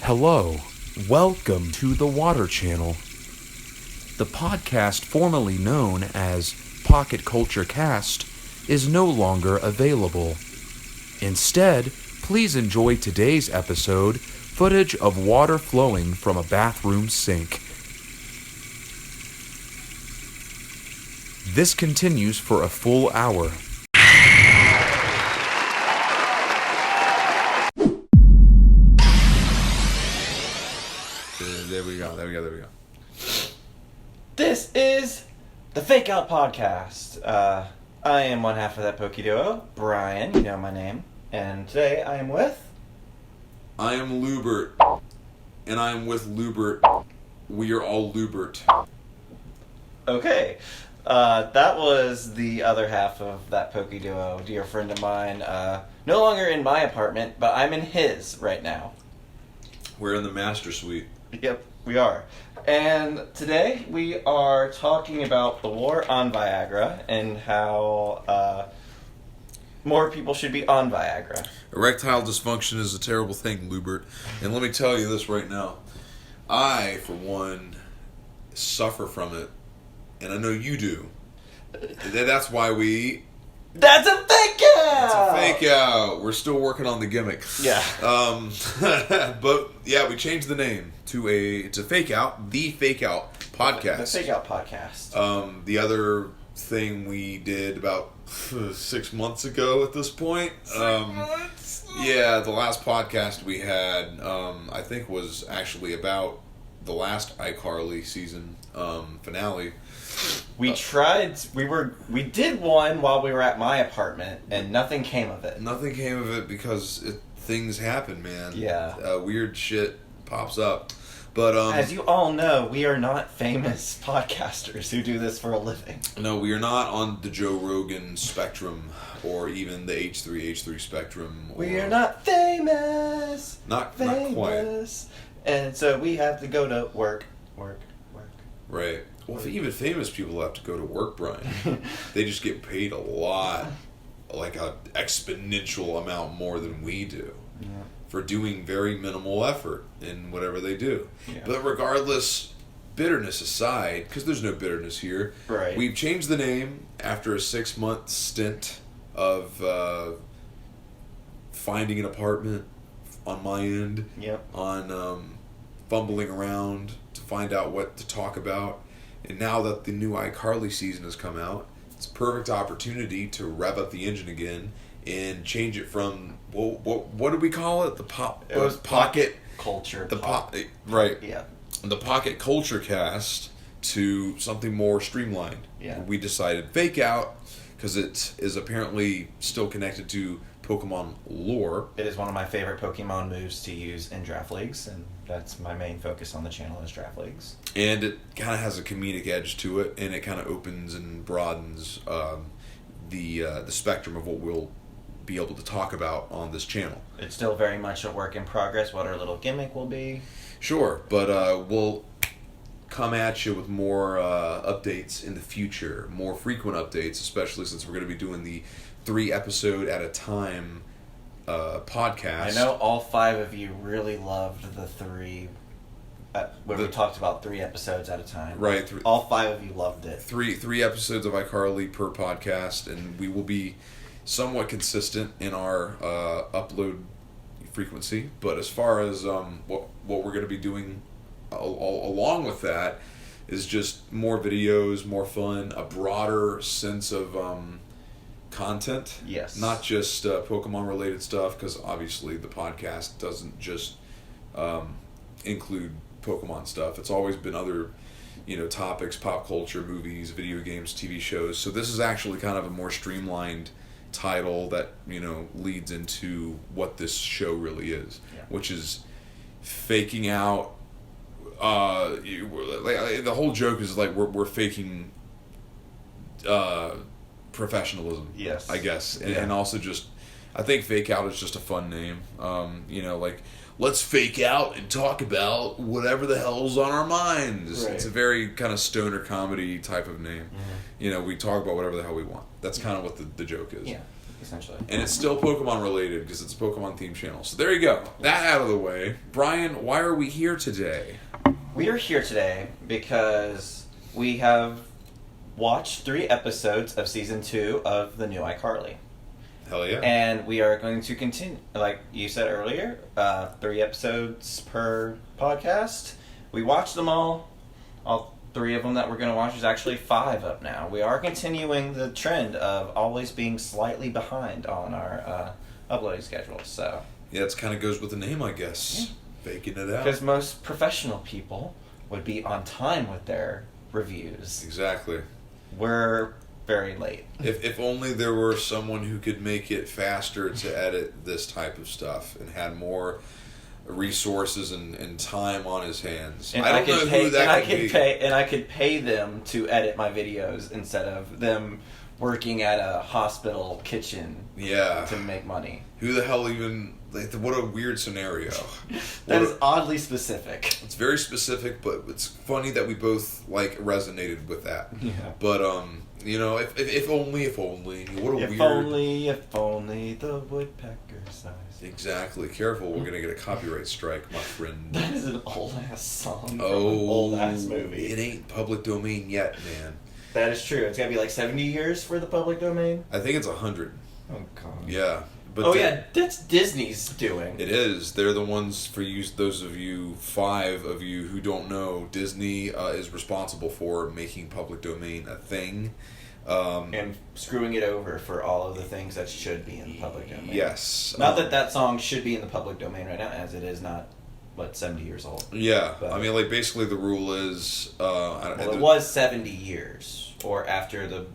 Hello, welcome to the Water Channel. The podcast formerly known as Pocket Culture Cast is no longer available. Instead, please enjoy today's episode, footage of water flowing from a bathroom sink. This continues for a full hour. There we go. This is the Fakeout Podcast. I am one half of That Poké Duo, Bryan, you know my name. And today I am with... I am Lubert, and I am with Lubert. We are all Lubert. Okay. That was the other half of That Poké Duo, dear friend of mine. No longer in my apartment, but I'm in his right now. We're in the master suite. Yep, we are. And today we are talking about the war on Viagra and how more people should be on Viagra. Erectile dysfunction is a terrible thing, Lubert. And let me tell you this right now. I, for one, suffer from it. And I know you do. That's why we... That's a fake out! It's a fake out. We're still working on the gimmick. Yeah. But yeah, we changed the name to it's a fake out, the Fakeout Podcast. The Fakeout Podcast. The other thing we did about 6 months ago at this point. Yeah, the last podcast we had, I think was actually about the last iCarly season finale. We did one while we were at my apartment, and nothing came of it. Nothing came of it because things happen, man. Yeah. Weird shit pops up. But as you all know, we are not famous podcasters who do this for a living. No, we are not on the Joe Rogan spectrum or even the H3 spectrum. We are not famous. Not quite. And so we have to go to work. Right. Well, even famous people have to go to work, Bryan. They just get paid a lot, like an exponential amount more than we do, for doing very minimal effort in whatever they do. Yeah. But regardless, bitterness aside, because there's no bitterness here, right. We've changed the name after a 6-month stint of finding an apartment on my end, on fumbling around to find out what to talk about. And now that the new iCarly season has come out, it's a perfect opportunity to rev up the engine again and change it from what did we call it? It was pocket culture. Right. Yeah. The Pocket Culture Cast to something more streamlined. Yeah. We decided Fake Out because it is apparently still connected to Pokemon lore. It is one of my favorite Pokemon moves to use in draft leagues, and that's my main focus on the channel is draft leagues. And it kind of has a comedic edge to it, and it kind of opens and broadens the spectrum of what we'll be able to talk about on this channel. It's still very much a work in progress, what our little gimmick will be. Sure, but we'll come at you with more updates in the future, more frequent updates, especially since we're going to be doing the 3 episode at a time podcast. I know all 5 of you really loved the 3 where we talked about 3 episodes at a time. Right. All 5 of you loved it. Three episodes of iCarly per podcast, and we will be somewhat consistent in our upload frequency. But as far as what we're going to be doing along with that is just more videos, more fun, a broader sense of content. Yes. Not just Pokemon related stuff, because obviously the podcast doesn't just include Pokemon stuff. It's always been other, topics, pop culture, movies, video games, TV shows. So this is actually kind of a more streamlined title that, leads into what this show really is, which is faking out. The whole joke is like we're faking professionalism. Yes, I guess, and also just I think Fake Out is just a fun name. Let's fake out and talk about whatever the hell's on our minds. Right. It's a very kind of stoner comedy type of name. Mm-hmm. We talk about whatever the hell we want. That's kind of what the joke is. Yeah. essentially. And it's still Pokemon related because it's a Pokemon themed channel. So there you go. That out of the way. Bryan, why are we here today? We are here today because we have watched 3 episodes of season 2 of the new iCarly. Hell yeah. And we are going to continue, like you said earlier, 3 episodes per podcast. We watched them all. All 3 of them that we're going to watch. There's actually 5 up now. We are continuing the trend of always being slightly behind on our uploading schedule. So yeah, it kind of goes with the name, I guess. Yeah. Faking it out. Because most professional people would be on time with their reviews. Exactly. We're very late. If only there were someone who could make it faster to edit this type of stuff and had more resources and time on his hands. And I don't know who that could be. And I could pay them to edit my videos instead of them working at a hospital kitchen to make money. Who the hell even... Like, what a weird scenario. That is oddly specific. It's very specific, but it's funny that we both resonated with that. Yeah. But if only, what a weird. If only the woodpecker size. Exactly. Careful, we're gonna get a copyright strike, my friend. That is an old ass song from an old ass movie. It ain't public domain yet, man. That is true. It's gotta be 70 years for the public domain. I think it's 100. Oh god. Yeah. But that's Disney's doing. It is. They're the ones, for you, those of you, 5 of you who don't know, Disney is responsible for making public domain a thing. And screwing it over for all of the things that should be in the public domain. Yes. Not that song should be in the public domain right now, as it is not, 70 years old. Yeah. But, I mean, basically the rule is... it was 70 years, or after the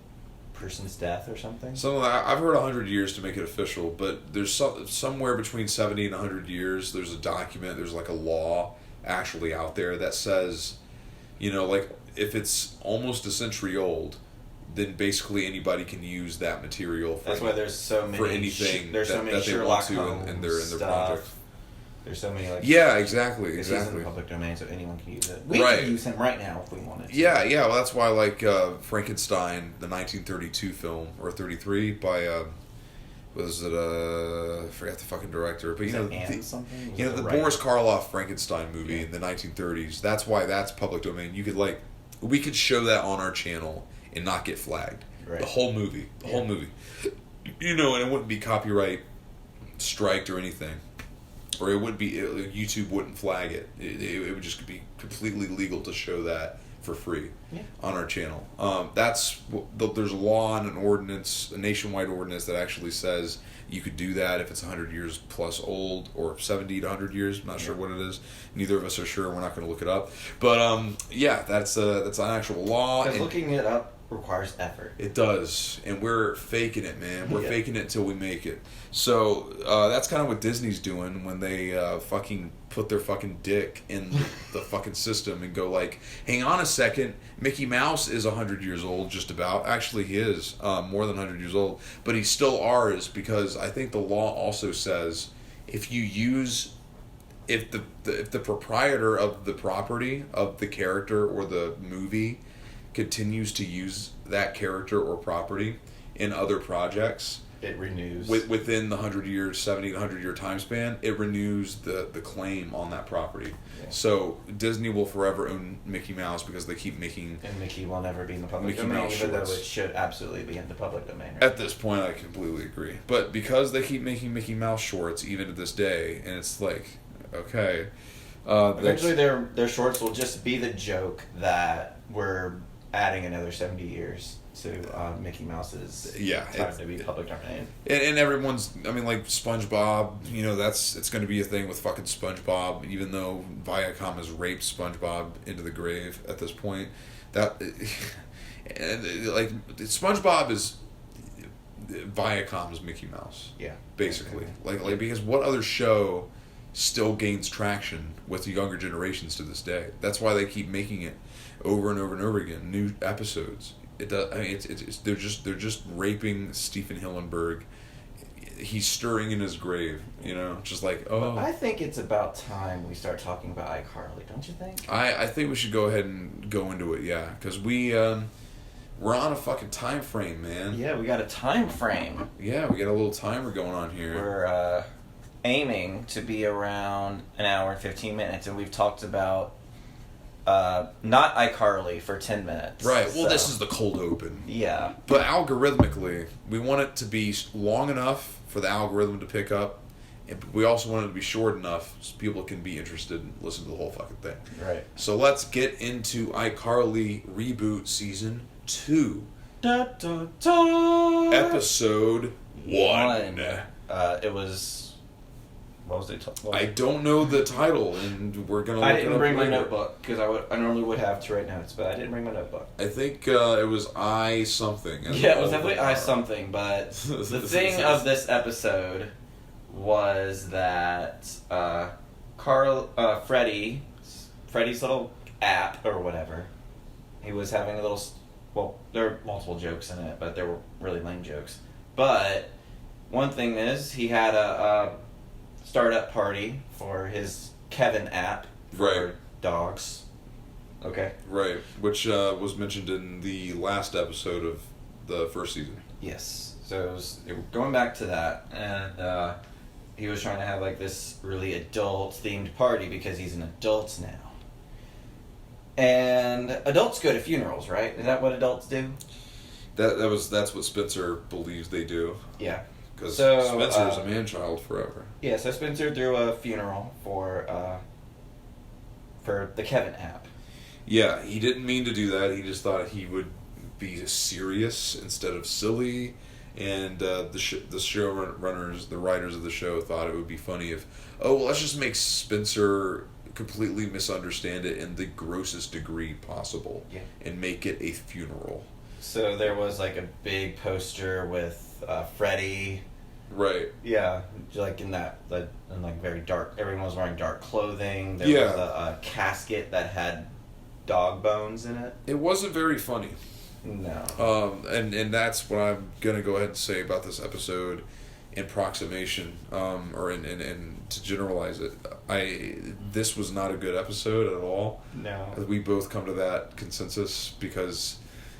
person's death or something. I've heard 100 years to make it official, but there's somewhere between 70 and 100 years, there's a document, there's a law actually out there that says, if it's almost a century old, then basically anybody can use that material for, that's why there's so many for anything there's that, so many that they Sherlock want to Holmes in their project. There's so many yeah, exactly. He's in the public domain, so anyone can use it. We can use him right now if we wanted to. Yeah. Well, that's why Frankenstein, the 1932 film, or 33 by was it I forgot the fucking director, but the Boris Karloff Frankenstein movie in the 1930s. That's why that's public domain. You could we could show that on our channel and not get flagged. Right. The whole movie, and it wouldn't be copyright striked or anything. Or it would be, YouTube wouldn't flag it. It would just be completely legal to show that for free on our channel. There's a law and an ordinance, a nationwide ordinance that actually says you could do that if it's 100 years plus old, or 70 to 100 years. I'm not sure what it is. Neither of us are sure. We're not going to look it up. But that's an actual law. Because looking it up requires effort. It does, and we're faking it, man. We're faking it until we make it. So that's kind of what Disney's doing when they fucking put their fucking dick in the fucking system and go hang on a second, Mickey Mouse is 100 years old, just about. Actually, he is more than 100 years old, but he's still ours because I think the law also says if the proprietor of the property of the character or the movie continues to use that character or property in other projects, it renews within the 70 to 100 year time span. It renews the claim on that property. Yeah. So Disney will forever own Mickey Mouse because they keep making. And Mickey will never be in the public domain, even though it should absolutely be in the public domain. Right? At this point, I completely agree. But because they keep making Mickey Mouse shorts, even to this day, and it's okay. Eventually, their shorts will just be the joke that we're adding another 70 years to Mickey Mouse's time to be public domain. And everyone's, SpongeBob, it's going to be a thing with fucking SpongeBob, even though Viacom has raped SpongeBob into the grave at this point. SpongeBob is Viacom's Mickey Mouse. Yeah. Basically. Because what other show still gains traction with the younger generations to this day? That's why they keep making it over and over and over again, new episodes. It does. They're just raping Stephen Hillenburg. He's stirring in his grave, just But I think it's about time we start talking about iCarly, don't you think? I think we should go ahead and go into it, because we We're on a fucking time frame, man. Yeah, we got a time frame. Yeah, we got a little timer going on here. We're aiming to be around an hour and 15 minutes, and we've talked about not iCarly for 10 minutes. Right, well, this is the cold open. Yeah. But algorithmically, we want it to be long enough for the algorithm to pick up, and we also want it to be short enough so people can be interested and listen to the whole fucking thing. Right. So let's get into iCarly Reboot Season 2. Da, da, da. Episode 1. It was... What was it? I don't know the title, and we're going to look it up. I didn't bring my later. notebook, because I normally would have to write notes, but I didn't bring my notebook. I think it was I something. Yeah, it was definitely I something, but the thing of this episode was that Freddy's little app, or whatever, he was having a little... Well, there were multiple jokes in it, but they were really lame jokes. But one thing is, he had a startup party for his Kevin app for dogs. Okay. Right, which was mentioned in the last episode of the first season. Yes. So it was going back to that, and he was trying to have like this really adult-themed party because he's an adult now. And adults go to funerals, right? Is that what adults do? That's what Spencer believes they do. Yeah. Because So, Spencer's a man-child forever. Yeah, so Spencer threw a funeral for the Kevin app. Yeah, he didn't mean to do that. He just thought he would be serious instead of silly. And the showrunners, the writers of the show, thought it would be funny if, let's just make Spencer completely misunderstand it in the grossest degree possible. Yeah. And make it a funeral. So there was like a big poster with Freddy. Right. Yeah, like in very dark. Everyone was wearing dark clothing. There was a casket that had dog bones in it. It wasn't very funny. No. And that's what I'm gonna go ahead and say about this episode, in proximation, or in to generalize it. This was not a good episode at all. No. We both come to that consensus because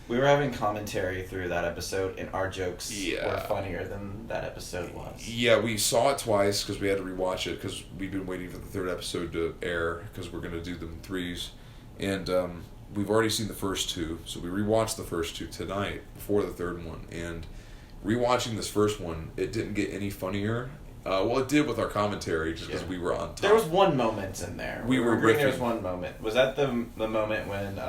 we were having commentary through that episode, and our jokes Yeah. were funnier than that episode was. Yeah, we saw it twice because we had to rewatch it because we've been waiting for the third episode to air because we're going to do them in threes. And we've already seen the first two, so we rewatched the first two tonight before the third one. And rewatching this first one, it didn't get any funnier. Well, it did with our commentary just because we were on top. There was one moment in there. We were agreeing riffing. there was one moment. Was that the moment when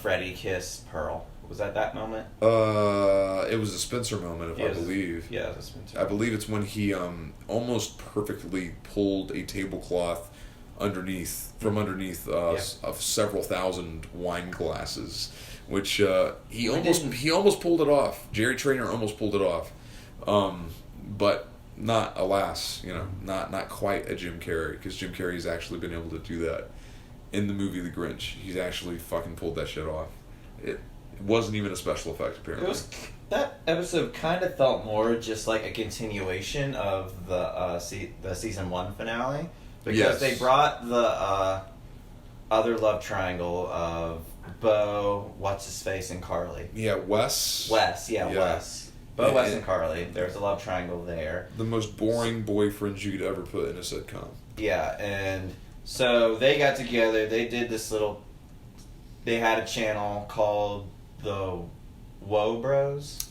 Freddy kissed Pearl? Was that moment? It was a Spencer moment, I believe. Yeah, it was a Spencer. I believe it's when he almost perfectly pulled a tablecloth from underneath of several thousand wine glasses, which he almost pulled it off. Jerry Trainer almost pulled it off, but not, alas, not quite a Jim Carrey, because Jim Carrey's actually been able to do that in the movie The Grinch. He's actually fucking pulled that shit off. It wasn't even a special effect, apparently. That episode kind of felt more just like a continuation of the season 1 finale, because they brought the other love triangle of Bo, what's his face, and Carly. Yeah, Wes. Wes. Bo, Wes, and Carly. There's a love triangle there. The most boring boyfriends you could ever put in a sitcom. Yeah, and so they got together. They did this little. They had a channel called the Woe Bros.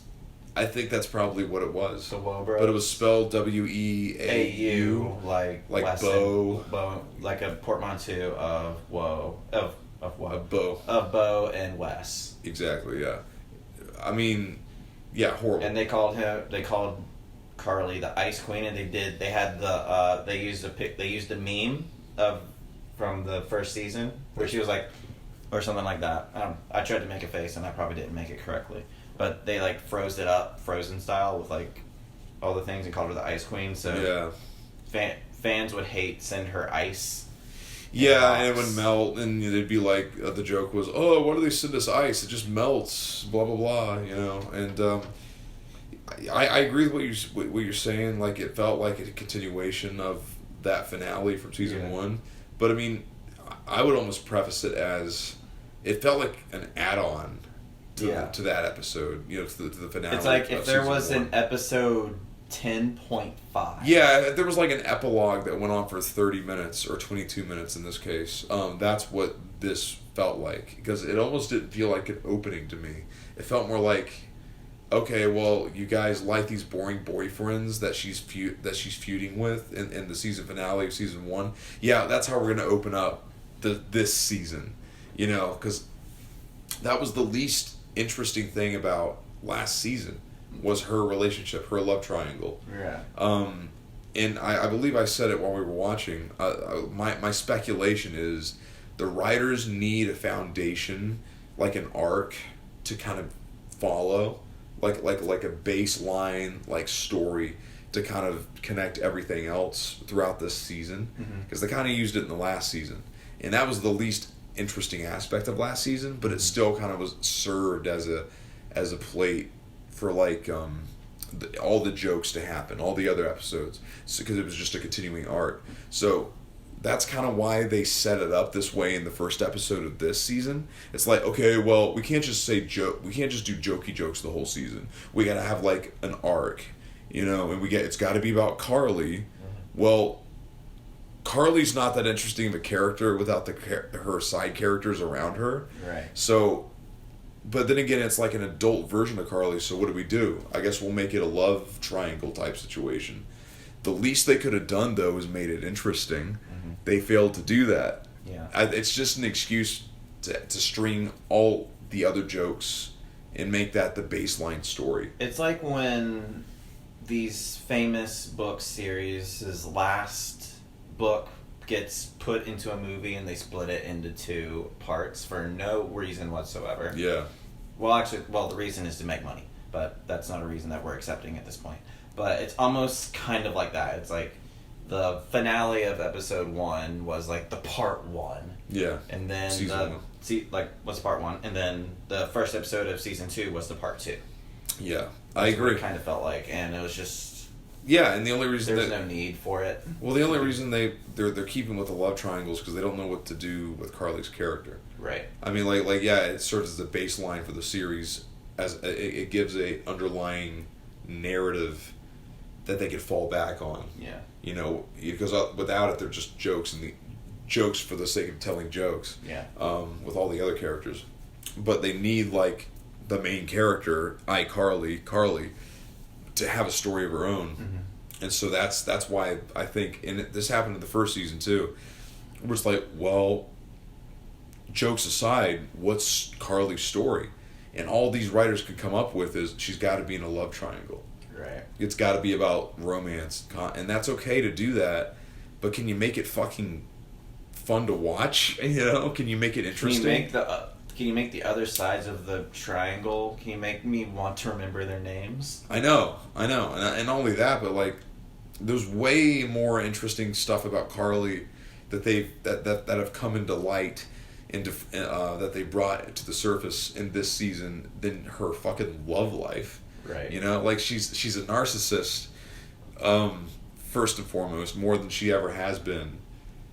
I think that's probably what it was. The Woe Bros. But it was spelled W-E-A-U. like Bo, like a portmanteau of woe of what? Of Bo. Of Bo and Wes. Exactly. Yeah. I mean, yeah, horrible. And they called Carly the Ice Queen, and they used a meme from the first season where she was like, or something like that. I tried to make a face and I probably didn't make it correctly, but they like froze it up Frozen style with like all the things and called her the Ice Queen. So fans would send her ice. Yeah, and it would melt, and they'd be like, the joke was, "Oh, why do they send us ice? It just melts." Blah blah blah. And I agree with what you're saying. Like, it felt like a continuation of that finale from season 1. But I mean, I would almost preface it as it felt like an add-on to that episode, to the finale. It's like if there was an episode 10.5. Yeah, there was like an epilogue that went on for 30 minutes or 22 minutes in this case. That's what this felt like, because it almost didn't feel like an opening to me. It felt more like, okay, well, you guys like these boring boyfriends that she's feuding with in the season finale of season 1. Yeah, that's how we're going to open up this season, because that was the least interesting thing about last season, was her relationship, her love triangle. Yeah. And I believe I said it while we were watching. My speculation is the writers need a foundation, like an arc, to kind of follow, like a baseline like story to kind of connect everything else throughout this season, because they kind of used it in the last season, and that was the least interesting aspect of last season, but it still kind of was served as a plate for like all the jokes to happen, all the other episodes, because it was just a continuing arc. So that's kind of why they set it up this way in the first episode of this season. It's like, okay, well, we can't just do jokey jokes the whole season. We gotta have like an arc, and it's got to be about Carly. Well, Carly's not that interesting of a character without her side characters around her. Right. So, but then again, it's like an adult version of Carly. So what do? I guess we'll make it a love triangle type situation. The least they could have done, though, is made it interesting. They failed to do that. Yeah. It's just an excuse to string all the other jokes and make that the baseline story. It's like when these famous book series' last book gets put into a movie and they split it into 2 parts for no reason whatsoever. Yeah. Well, the reason is to make money, but that's not a reason that we're accepting at this point. But it's almost kind of like that. It's like the finale of episode 1 was like the part 1. Yeah. And then was part 1, and then the first episode of season 2 was the part 2. Yeah, I agree. What it kind of felt like, and it was just and the only reason there's no need for it. Well, the only reason they're keeping with the love triangles because they don't know what to do with Carly's character. Right. I mean, it serves as a baseline for the series, as it gives a underlying narrative that they could fall back on. Yeah. Because without it, they're just jokes, and the jokes for the sake of telling jokes. Yeah. With all the other characters, but they need like the main character, iCarly, Carly, to have a story of her own, and so that's why I think, and this happened in the first season too, where it's like, well, jokes aside, what's Carly's story? And all these writers could come up with is she's got to be in a love triangle. Right. It's got to be about romance, and that's okay to do that, but can you make it fucking fun to watch? Can you make it interesting? Can you make the other sides of the triangle? Can you make me want to remember their names? I know, and not only that, but like, there's way more interesting stuff about Carly that that have come into light, that they brought to the surface in this season than her fucking love life. Right. Like she's a narcissist, first and foremost, more than she ever has been.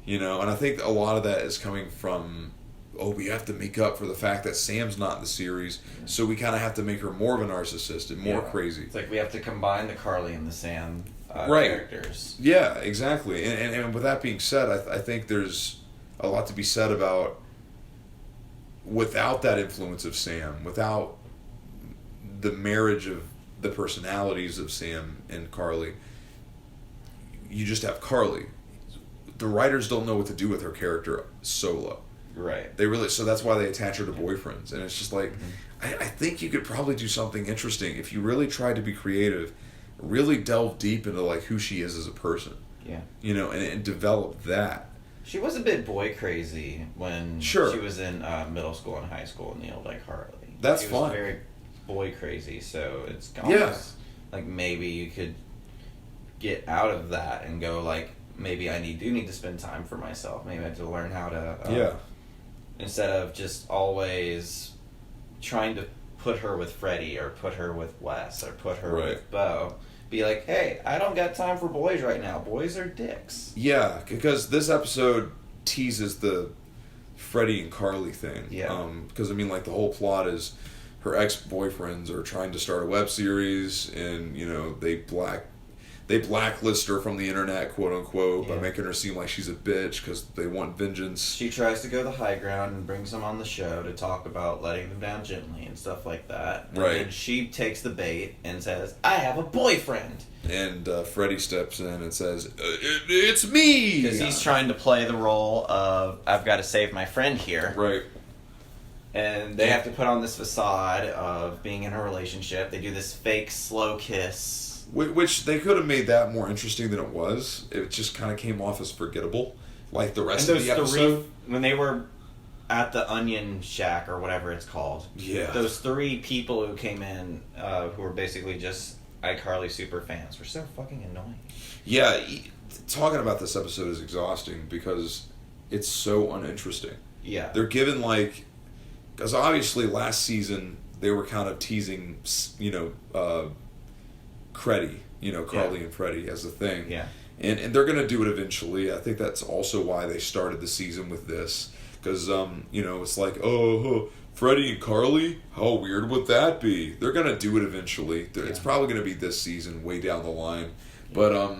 And I think a lot of that is coming from, we have to make up for the fact that Sam's not in the series, so we kind of have to make her more of a narcissist and more crazy. It's like we have to combine the Carly and the Sam characters. Yeah, exactly. And with that being said, I think there's a lot to be said about, without that influence of Sam, without the marriage of the personalities of Sam and Carly, you just have Carly. The writers don't know what to do with her character solo. Right. So that's why they attach her to boyfriends. And it's just like, I think you could probably do something interesting if you really tried to be creative, really delve deep into like who she is as a person. Yeah. And develop that. She was a bit boy crazy when she was in middle school and high school in the old iCarly. That's she fun. was very boy crazy, so it's almost like maybe you could get out of that and go like, maybe I do need to spend time for myself. Maybe I have to learn how to instead of just always trying to put her with Freddie or put her with Wes or put her with Bo. Be like, hey, I don't got time for boys right now. Boys are dicks. Yeah, because this episode teases the Freddie and Carly thing. Yeah. Because, I mean, like, the whole plot is her ex-boyfriends are trying to start a web series, and, you know, they blacklist her from the internet, quote unquote, by making her seem like she's a bitch because they want vengeance. She tries to go the high ground and brings them on the show to talk about letting them down gently and stuff like that. And then she takes the bait and says, I have a boyfriend. And Freddie steps in and says, it's me! Because he's trying to play the role of, I've got to save my friend here. Right. And they have to put on this facade of being in a relationship. They do this fake slow kiss. Which they could have made that more interesting than it was. It just kind of came off as forgettable, like the rest of the episode. When they were at the Onion Shack or whatever it's called, those 3 people who came in, who were basically just iCarly super fans, were so fucking annoying. Yeah, talking about this episode is exhausting because it's so uninteresting. Yeah, they're given because obviously last season they were kind of teasing, you know. Carly and Freddie as a thing. Yeah. And they're going to do it eventually. I think that's also why they started the season with this. Because, you know, it's like, Freddie and Carly? How weird would that be? They're going to do it eventually. It's probably going to be this season, way down the line. But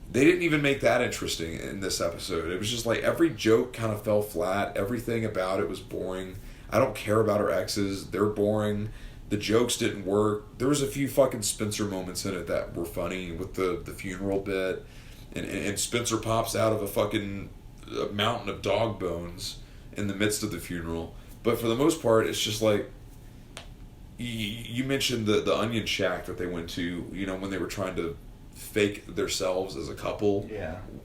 they didn't even make that interesting in this episode. It was just like every joke kind of fell flat. Everything about it was boring. I don't care about her exes. They're boring. The jokes didn't work. There was a few fucking Spencer moments in it that were funny with the funeral bit. And Spencer pops out of a fucking mountain of dog bones in the midst of the funeral. But for the most part, it's just like... You mentioned the Onion Shack that they went to, you know, when they were trying to fake themselves as a couple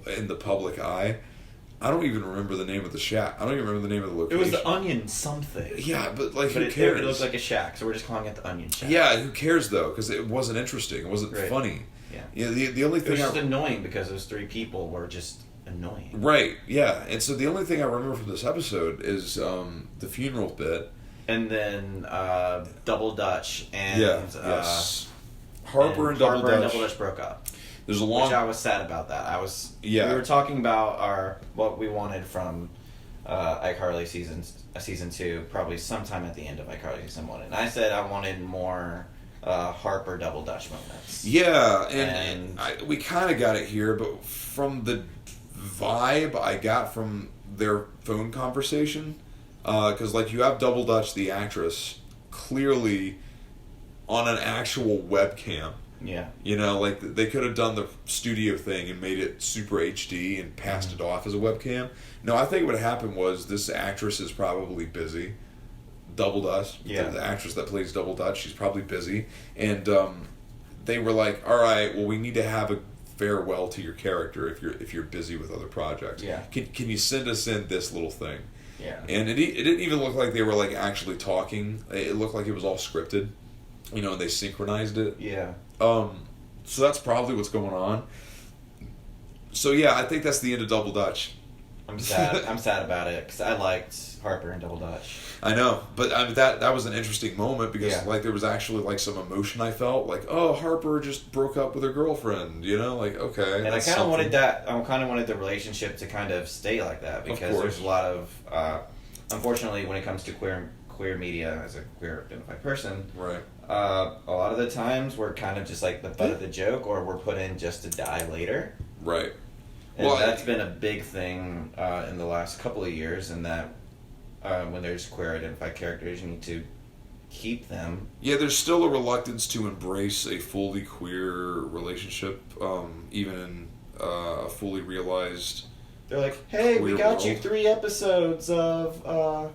in the public eye. I don't even remember the name of the shack. I don't even remember the name of the location. It was the Onion something. Yeah, but who cares? It looked like a shack, so we're just calling it the Onion Shack. Yeah, who cares though? Because it wasn't interesting. It wasn't funny. Yeah. You know, the only thing it was just annoying because those 3 people were just annoying. Right. Yeah, and so the only thing I remember from this episode is the funeral bit, and then Double Dutch and Harper and Double Dutch broke up. There's which I was sad about that. We were talking about what we wanted from iCarly season 2, probably sometime at the end of iCarly season 1, and I said I wanted more Harper Double Dutch moments. Yeah, and we kind of got it here, but from the vibe I got from their phone conversation, because you have Double Dutch, the actress, clearly on an actual webcam. Yeah. You know, they could have done the studio thing and made it super HD and passed it off as a webcam. No, I think what happened was this actress is probably busy. Double Dutch. Yeah. The actress that plays Double Dutch, she's probably busy. And they were like, all right, well, we need to have a farewell to your character if you're busy with other projects. Yeah. Can you send us in this little thing? Yeah. And it didn't even look like they were actually talking. It looked like it was all scripted. You know, and they synchronized it. Yeah. So that's probably what's going on. So yeah, I think that's the end of Double Dutch. I'm sad. I'm sad about it because I liked Harper and Double Dutch. I know, but I mean, that was an interesting moment because there was actually some emotion I felt. Harper just broke up with her girlfriend. You know, okay. And I kind of wanted that. I kind of wanted the relationship to kind of stay like that because there's a lot of, unfortunately, when it comes to queer media as a queer identified person, right. A lot of the times we're kind of just the butt of the joke, or we're put in just to die later. Right. And that's been a big thing in the last couple of years, and that when there's queer identified characters, you need to keep them. Yeah, there's still a reluctance to embrace a fully queer relationship, even in a fully realized. They're like, hey, we got you 3 episodes of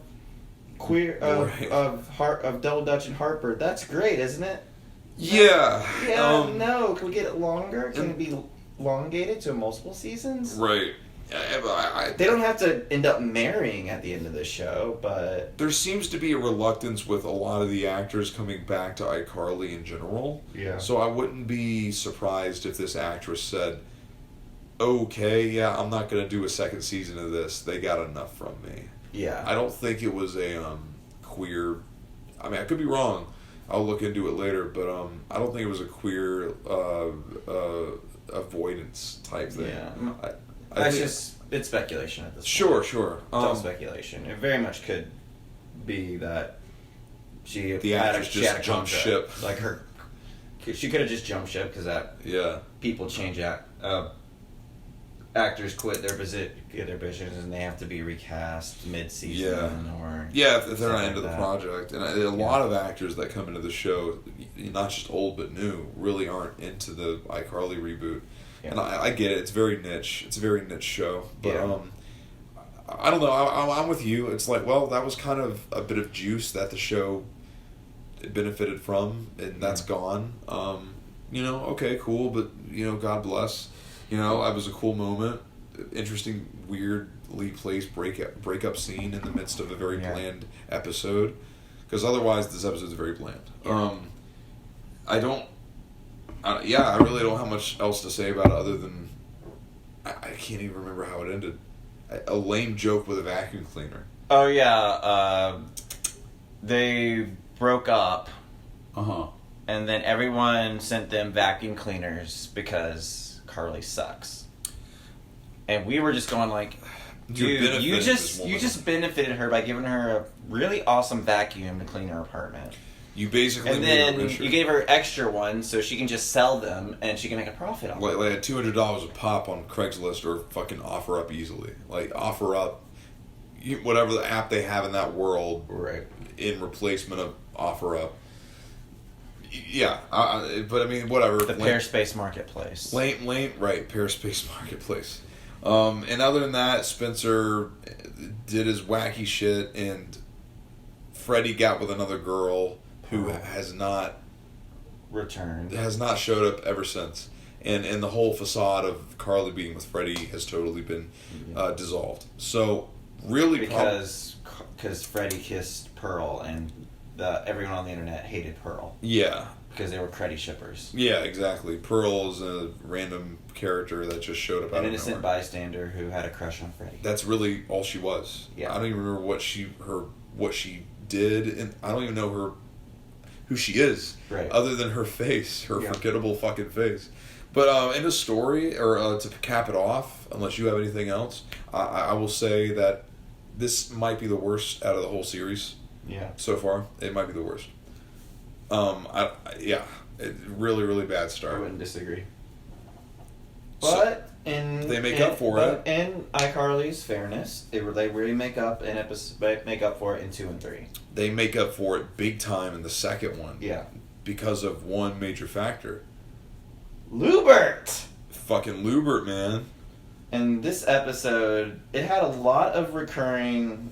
queer of Double Dutch and Harper. That's great, isn't it? Yeah. No. Can we get it longer? Can it be elongated to multiple seasons? Right. They don't have to end up marrying at the end of the show, but there seems to be a reluctance with a lot of the actors coming back to iCarly in general. Yeah. So I wouldn't be surprised if this actress said, "Okay, yeah, I'm not going to do a second season of this. They got enough from me." Yeah. I don't think it was a queer... I mean, I could be wrong. I'll look into it later, but I don't think it was a queer avoidance type thing. Yeah. It's speculation at this point. Sure. It's all speculation. It very much could be that the actress just jumped ship. Like she could have just jumped ship because people change actors quit their positions and they have to be recast mid-season or if they're not into the project. And a lot of actors that come into the show, not just old but new, really aren't into the iCarly reboot. Yeah. And I get it. It's very niche. It's a very niche show. But I don't know. I'm with you. It's like, well, that was kind of a bit of juice that the show benefited from, and that's gone. Okay, cool, but God bless. It was a cool moment. Interesting, weirdly placed breakup scene in the midst of a very bland episode. Because otherwise, this episode is very bland. Yeah. I really don't have much else to say about it other than I can't even remember how it ended. A lame joke with a vacuum cleaner. Oh yeah, they broke up. And then everyone sent them vacuum cleaners because Carly sucks. And we were just going like, dude, you just benefited her by giving her a really awesome vacuum to clean her apartment. You basically and then you gave her extra ones so she can just sell them and she can make a profit on them. Like $200 a pop on Craigslist or fucking OfferUp easily. Like OfferUp, whatever the app they have in that world, right? In replacement of OfferUp. Yeah, but I mean, whatever. The Pearspace Marketplace. Lame, right? Pearspace Marketplace. And other than that, Spencer did his wacky shit, and Freddie got with another girl who has not returned, has not showed up ever since, and the whole facade of Carly being with Freddie has totally been dissolved. So really, because Freddie kissed Pearl and. Everyone on the internet hated Pearl. Yeah. Because they were cruddy shippers. Yeah, exactly. Pearl is a random character that just showed up out of nowhere. An innocent bystander who had a crush on Freddie. That's really all she was. Yeah. I don't even remember what she did, and I don't even know who she is. Right. Other than her face, her forgettable fucking face. But in the story, or to cap it off, unless you have anything else, I will say that this might be the worst out of the whole series. Yeah. So far, it might be the worst. Really, really bad start. I wouldn't disagree. But they make up for it. In iCarly's fairness, they really make up for it in 2 and 3. They make up for it big time in the second one. Yeah. Because of one major factor. Lubert. Fucking Lubert, man. And this episode, it had a lot of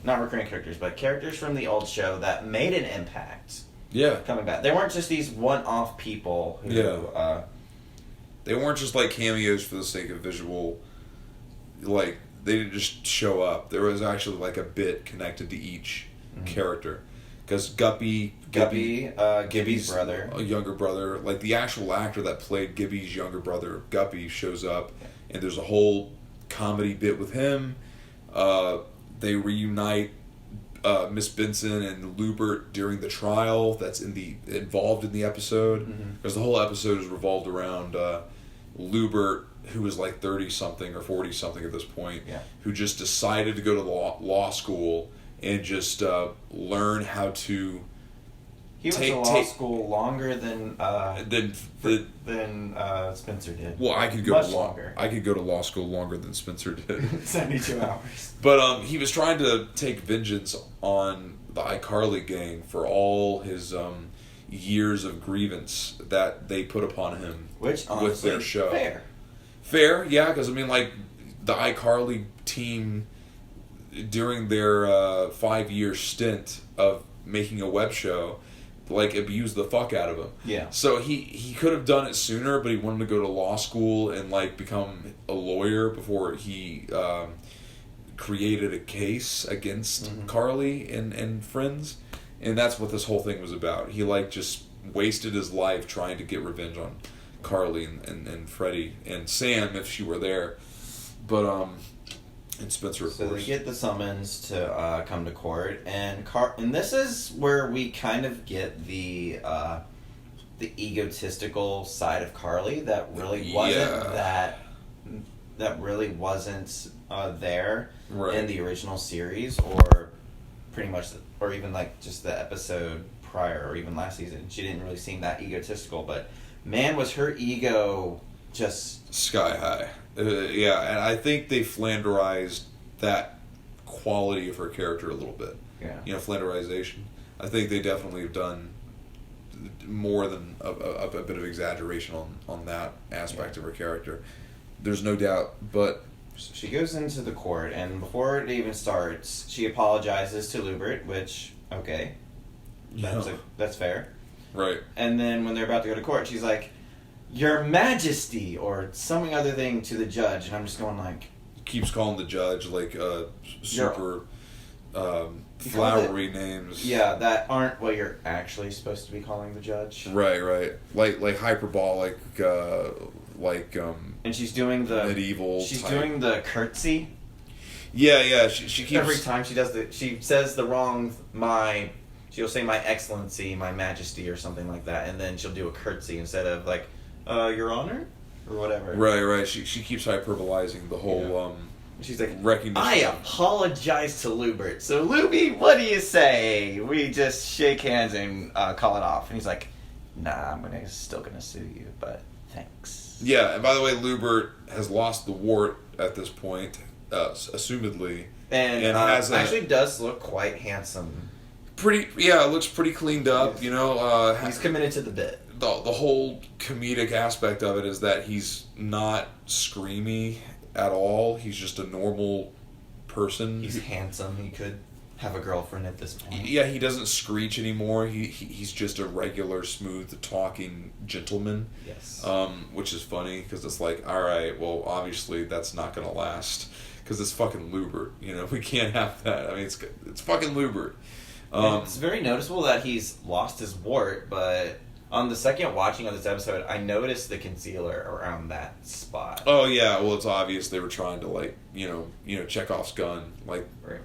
not recurring characters, but characters from the old show that made an impact. Yeah. Coming back. They weren't just these one-off people who... Yeah. They weren't just like cameos for the sake of visual. Like, they didn't just show up. There was actually like a bit connected to each character. Because Gibby's brother. A younger brother. Like, the actual actor that played Gibby's younger brother, Guppy, shows up. Yeah. And there's a whole comedy bit with him. They reunite Miss Benson and Lubert during the trial that's involved in the episode. Because the whole episode is revolved around Lubert, who was like 30-something or 40-something at this point, who just decided to go to law school and just learn how to... He went to law school longer than Spencer did. Well, I could go longer. I could go to law school longer than Spencer did. 72 hours. But he was trying to take vengeance on the iCarly gang for all his years of grievance that they put upon him, which honestly, with their show. Fair, yeah, because I mean, like the iCarly team during their 5-year stint of making a web show. Like, abused the fuck out of him. Yeah. So he could have done it sooner, but he wanted to go to law school and, like, become a lawyer before he created a case against Carly and friends. And that's what this whole thing was about. He, like, just wasted his life trying to get revenge on Carly and Freddie and Sam if she were there. But, and Spencer, of course. So they get the summons to come to court, and this is where we kind of get the egotistical side of Carly that really wasn't that really wasn't there right. in the original series, or pretty much, or even like just the episode prior, or even last season. She didn't really seem that egotistical, but man, was her ego just sky high. Yeah, and I think they flanderized that quality of her character a little bit. Yeah. You know, flanderization. I think they definitely have done more than a bit of exaggeration on that aspect of her character. There's no doubt, but... She goes into the court, and before it even starts, she apologizes to Lubert, which, okay, that's fair. Right. And then when they're about to go to court, she's like, "Your Majesty," or something other thing to the judge, and I'm just going like... Keeps calling the judge, like, super flowery names. Yeah, that aren't what you're actually supposed to be calling the judge. Right. Like hyperbolic, and she's doing the... medieval She's type. doing the curtsy. Yeah, she keeps... Every time she says the wrong, she'll say "My Excellency," "My Majesty," or something like that, and then she'll do a curtsy instead of like, "Your Honor," or whatever. Right. She keeps hyperbolizing the whole, She's like, recognition. "I apologize to Lubert. So, Luby, what do you say? We just shake hands and call it off." And he's like, "Nah, I'm still gonna sue you, but thanks." Yeah, and by the way, Lubert has lost the wart at this point, assumedly, and has actually does look quite handsome. It looks pretty cleaned up. You know, he's committed to the bit. The whole comedic aspect of it is that he's not screamy at all. He's just a normal person. He's handsome. He could have a girlfriend at this point. Yeah, he doesn't screech anymore. He's just a regular, smooth talking gentleman. Yes. Which is funny because it's like, all right, well, obviously that's not gonna last because it's fucking Lubert. You know, we can't have that. I mean, it's fucking Lubert. It's very noticeable that he's lost his wart, but on the second watching of this episode, I noticed the concealer around that spot. Oh yeah, well, it's obvious they were trying to like, Chekhov's gun, like. Right.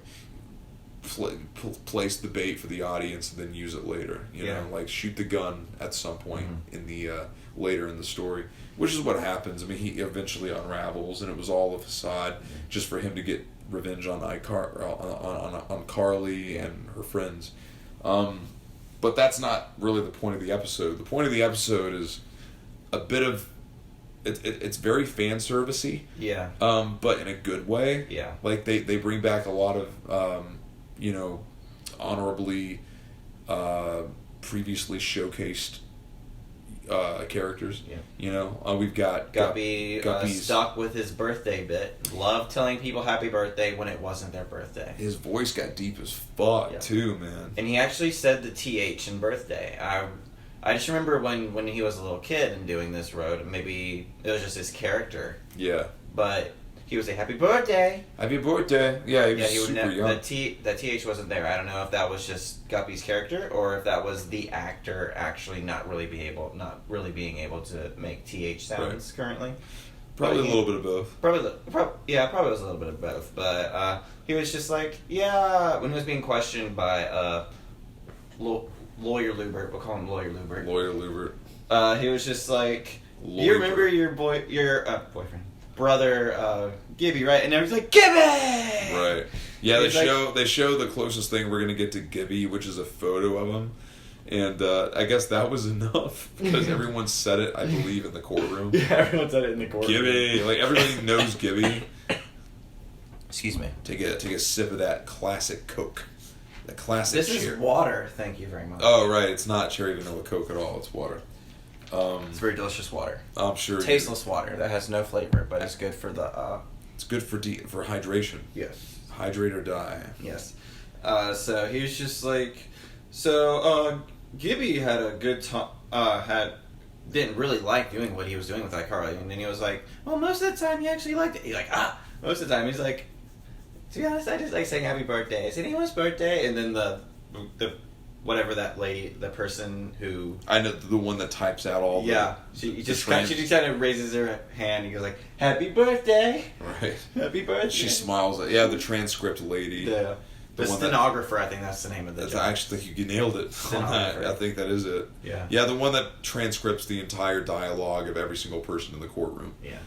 Place the bait for the audience and then use it later. You know, like shoot the gun at some point in the later in the story, which is what happens. I mean, he eventually unravels, and it was all a facade just for him to get revenge on on Carly and her friends. But that's not really the point of the episode. The point of the episode is a bit of it's very fan servicey. Yeah. But in a good way. Yeah. Like they bring back a lot of honorably previously showcased characters. Yeah. You know, we've got Guppy stuck with his birthday bit. Loved telling people happy birthday when it wasn't their birthday. His voice got deep as fuck too, man. And he actually said the TH in birthday. I just remember when he was a little kid and doing this road, maybe it was just his character. Yeah. But he would say happy birthday. Happy birthday. Yeah, he was super young. The TH wasn't there. I don't know if that was just Guppy's character or if that was the actor actually not really being able to make TH sounds currently. Probably a little bit of both. Probably was a little bit of both. But he was just like, when he was being questioned by Lawyer Lubert, we'll call him Lawyer Lubert. Lawyer Lubert. He was just like, you remember your boyfriend, brother, Gibby, right? And everyone's like, Gibby! Right. Yeah, they show the closest thing we're gonna get to Gibby, which is a photo of him. And I guess that was enough because everyone said it, I believe, in the courtroom. Yeah, everyone said it in the courtroom. Gibby, like everybody knows Gibby. Excuse me. Take a sip of that classic Coke. The classic. This is water. Thank you very much. Oh right, it's not cherry vanilla Coke at all. It's water. It's very delicious water. I'm sure. Tasteless water that has no flavor, but it's good for the. It's good for hydration. Yes. Hydrate or die. Yes. So he was just like, Gibby had a good time. Didn't really like doing what he was doing with iCarly, and then he was like, well, most of the time he actually liked it. He's like, most of the time he's like, to be honest, I just like saying happy birthday. Is anyone's birthday? And then the whatever that lady, the person who I know, the one that types out all she just kind of raises her hand and goes like, happy birthday. Right. Happy birthday. She smiles at the transcript lady. Yeah. The stenographer, I think that's the name of the job. I actually think you nailed it on that. I think that is it. Yeah. Yeah, the one that transcripts the entire dialogue of every single person in the courtroom. Yeah.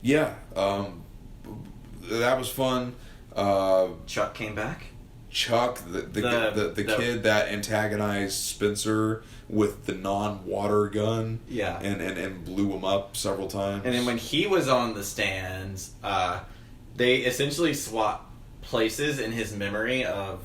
Yeah, that was fun. Chuck came back. Chuck, the kid that antagonized Spencer with the non-water gun, and blew him up several times. And then when he was on the stands, they essentially swapped places in his memory of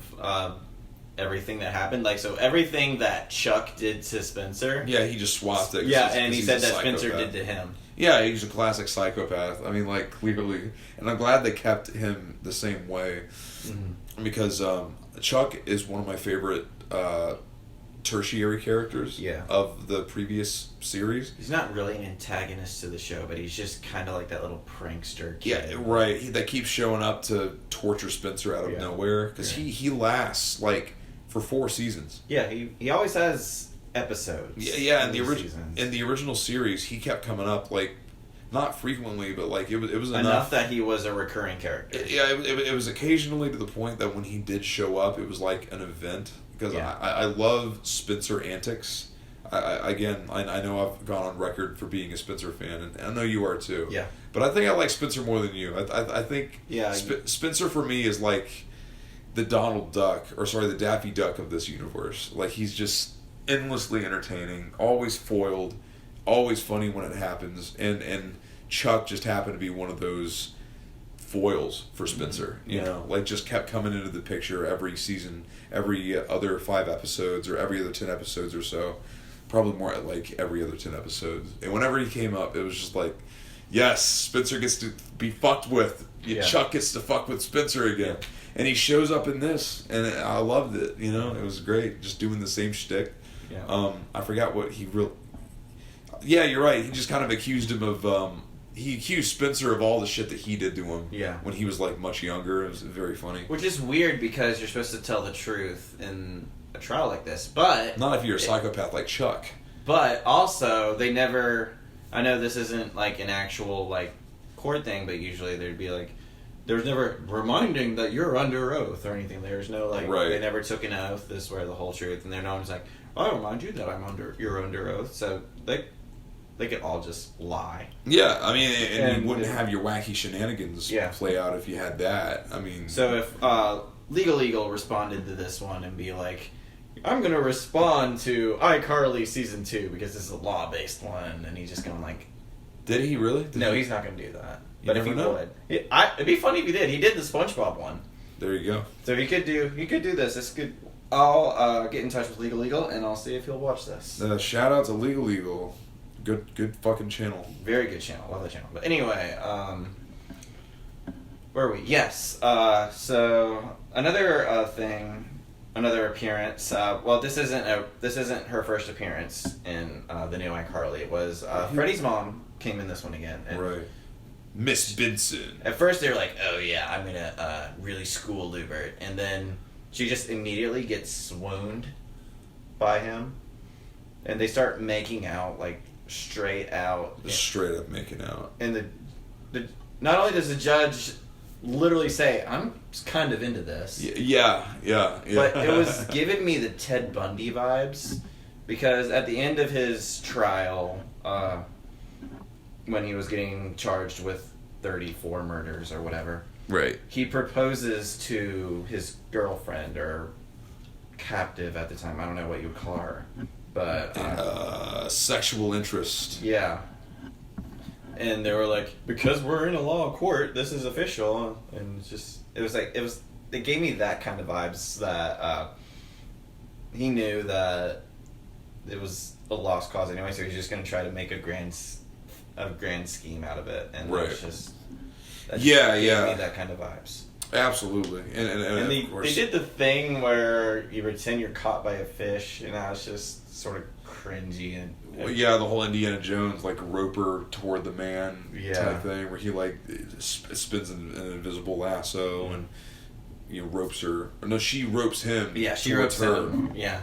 everything that happened. Like, so everything that Chuck did to Spencer, he just swapped it. Yeah, and he said that Spencer did to him. Yeah, he's a classic psychopath. I mean, like, clearly. And I'm glad they kept him the same way. Mm-hmm. Because Chuck is one of my favorite tertiary characters of the previous series. He's not really an antagonist to the show, but he's just kind of like that little prankster kid. Yeah, right. That keeps showing up to torture Spencer out of nowhere. Because he lasts, like, for 4 seasons. Yeah, he always has episodes. Yeah, in the original series, he kept coming up, like, not frequently, but like it was enough that he was a recurring character. Yeah, it was occasionally to the point that when he did show up, it was like an event. Because I love Spencer antics. I know I've gone on record for being a Spencer fan, and I know you are too. Yeah. But I think I like Spencer more than you. I think Spencer for me is like the Donald Duck, the Daffy Duck of this universe. Like, he's just endlessly entertaining, always foiled, always funny when it happens, and Chuck just happened to be one of those foils for Spencer, you know, like, just kept coming into the picture every season, every other 5 episodes, or every other 10 episodes or so, probably more like every other 10 episodes, and whenever he came up, it was just like, yes, Spencer gets to be fucked with, Chuck gets to fuck with Spencer again, and he shows up in this, and I loved it, you know, it was great, just doing the same shtick. I forgot what he really... Yeah, you're right. He just kind of accused him of... he accused Spencer of all the shit that he did to him when he was, like, much younger. It was very funny. Which is weird because you're supposed to tell the truth in a trial like this, but... Not if you're a psychopath like Chuck. But also, they never... I know this isn't, like, an actual, like, court thing, but usually there'd be, like... There's never reminding that you're under oath or anything. There's no, like... Right. They never took an oath to swear the whole truth, and then no one's like, I remind you that you're under oath, so they could all just lie. Yeah, I mean, and you wouldn't have your wacky shenanigans play out if you had that. I mean... So if Legal Eagle responded to this one and be like, I'm going to respond to iCarly Season 2 because this is a law-based one, and he's just going like... Did he really? No, he's not going to do that. But if he would. It'd be funny if he did. He did the SpongeBob one. There you go. So he could do this. It's good. I'll get in touch with Legal Eagle, and I'll see if he'll watch this. Shout out to Legal Eagle. Good fucking channel. Very good channel. Love the channel. But anyway, where are we? Yes. So another thing, another appearance. Well, this isn't her first appearance in the new iCarly. It was Freddie's mom came in this one again. And right. Miss Benson. At first they were like, "Oh yeah, I'm gonna really school Lubert," and then she just immediately gets swooned by him, and they start making out like straight out. Straight up making out. And the not only does the judge literally say, "I'm kind of into this," yeah. but it was giving me the Ted Bundy vibes, because at the end of his trial, when he was getting charged with 34 murders or whatever, right, he proposes to his girlfriend or captive at the time. I don't know what you would call her, but sexual interest. Yeah. And they were like, because we're in a law court, this is official, and it gave me that kind of vibes that he knew that it was a lost cause anyway, so he's just going to try to make a grand scheme out of it, and right. That just gave me that kind of vibes. Absolutely, and they, of course they did the thing where you pretend you're caught by a fish, and I was just sort of cringy and the whole Indiana Jones like roper toward the man type thing, where he like spins an invisible lasso and ropes her. Or no, she ropes him. Yeah, she ropes him. Yeah.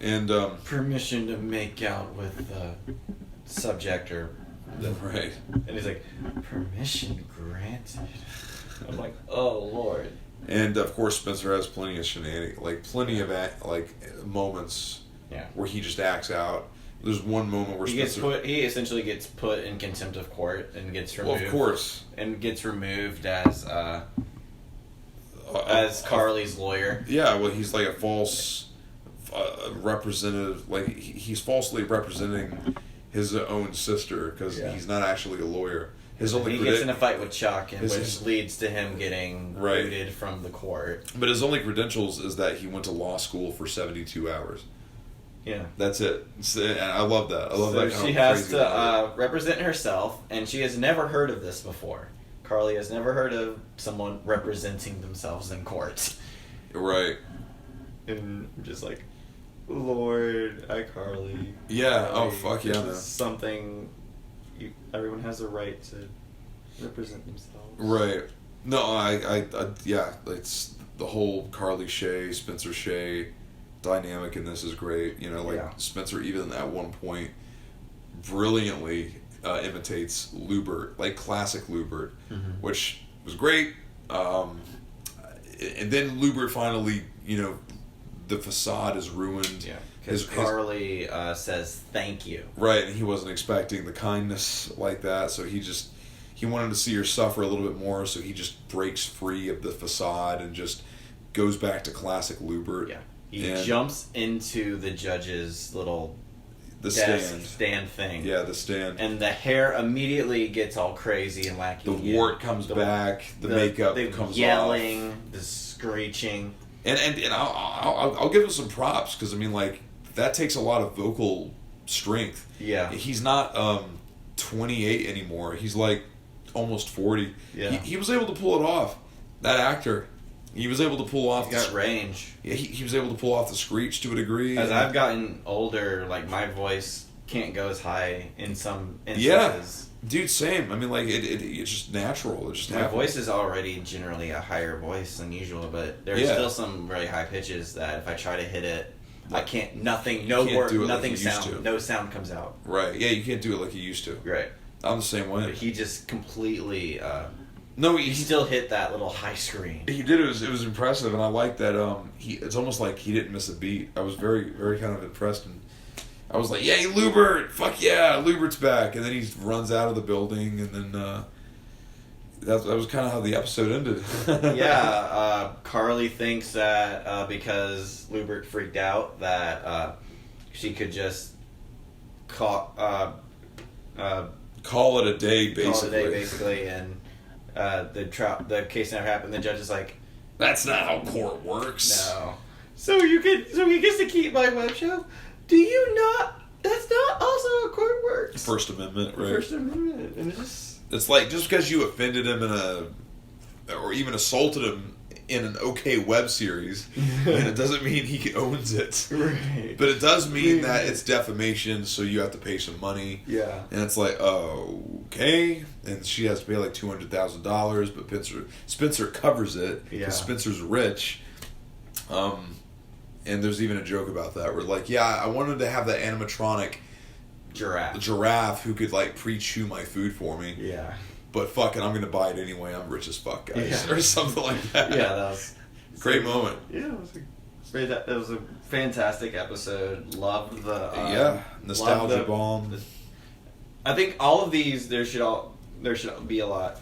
And permission to make out with the subject or right. And he's like, permission granted. I'm like, oh Lord. And of course, Spencer has plenty of shenanigans, like plenty of moments where he just acts out. There's one moment where he essentially gets put in contempt of court and gets removed. Well, of course. And gets removed as Carly's lawyer. Yeah, well, he's like a false representative. Like, he's falsely representing his own sister because he's not actually a lawyer. He gets in a fight with Chuck, which leads to him getting booted from the court. But his only credentials is that he went to law school for 72 hours. Yeah. That's it. I love that. I love that. She has to represent herself, and she has never heard of this before. Carly has never heard of someone representing themselves in court. Right. And just like, Lord, iCarly. Yeah. Oh, fuck yeah, man. Something. Everyone has a right to represent themselves. Right. No, I yeah. It's the whole Carly Shay, Spencer Shay dynamic in this is great. You know, like Spencer even at one point brilliantly imitates Lubert, like classic Lubert, which was great. And then Lubert finally, you know, the facade is ruined. Yeah. Because Carly says thank you. Right, and he wasn't expecting the kindness like that, so he wanted to see her suffer a little bit more, so he just breaks free of the facade and just goes back to classic Lubert. Yeah. He jumps into the judge's little stand thing. Yeah, the stand. And the hair immediately gets all crazy and wacky. The wart comes back, the makeup comes yelling, the screeching. And I'll give him some props, because I mean, like, that takes a lot of vocal strength. Yeah. He's not 28 anymore. He's like almost 40. Yeah. He was able to pull it off. That actor, he was able to pull off. He's got range. Yeah, he was able to pull off the screech to a degree. As I've gotten older, like, my voice can't go as high in some instances. Yeah. Dude, same. I mean, like, it's just natural. It just happens. My voice is already generally a higher voice than usual, but there's still some really high pitches that if I try to hit it, I can't. Nothing. No word. Nothing sound. No sound comes out. Right. Yeah, you can't do it like you used to. Right. I'm the same way. But he just completely. No, he still hit that little high screen. He did. It was impressive, and I like that. It's almost like he didn't miss a beat. I was very, very kind of impressed, and I was like, "Yay, Lubert! Fuck yeah, Lubert's back!" And then he runs out of the building, and then that was kind of how the episode ended. Yeah, Carly thinks that because Lubert freaked out, that she could just call it a day, basically. And the case never happened. The judge is like, "That's not how court works." No. So he gets to keep my web show. Do you not? That's not also how court works. First Amendment, right? First Amendment, and it's like, just because you offended him or even assaulted him in an okay web series, and it doesn't mean he owns it. Right. But it does mean that it's defamation, so you have to pay some money. Yeah. And it's like, okay. And she has to pay like $200,000, but Spencer covers it because Spencer's rich. And there's even a joke about that where, like, I wanted to have that animatronic giraffe who could, like, pre-chew my food for me. Yeah. But fuck it, I'm going to buy it anyway. I'm rich as fuck, guys. Yeah. Or something like that. Yeah, that was... Great moment. Yeah, it was a fantastic episode. Loved the... nostalgia bomb. I think all of these, there should be a lot...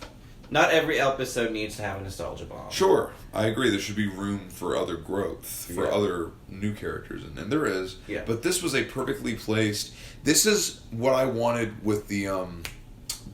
Not every episode needs to have a nostalgia bomb. Sure, I agree. There should be room for other growth, for other new characters, and there is. Yeah. But this was a perfectly placed... This is what I wanted with the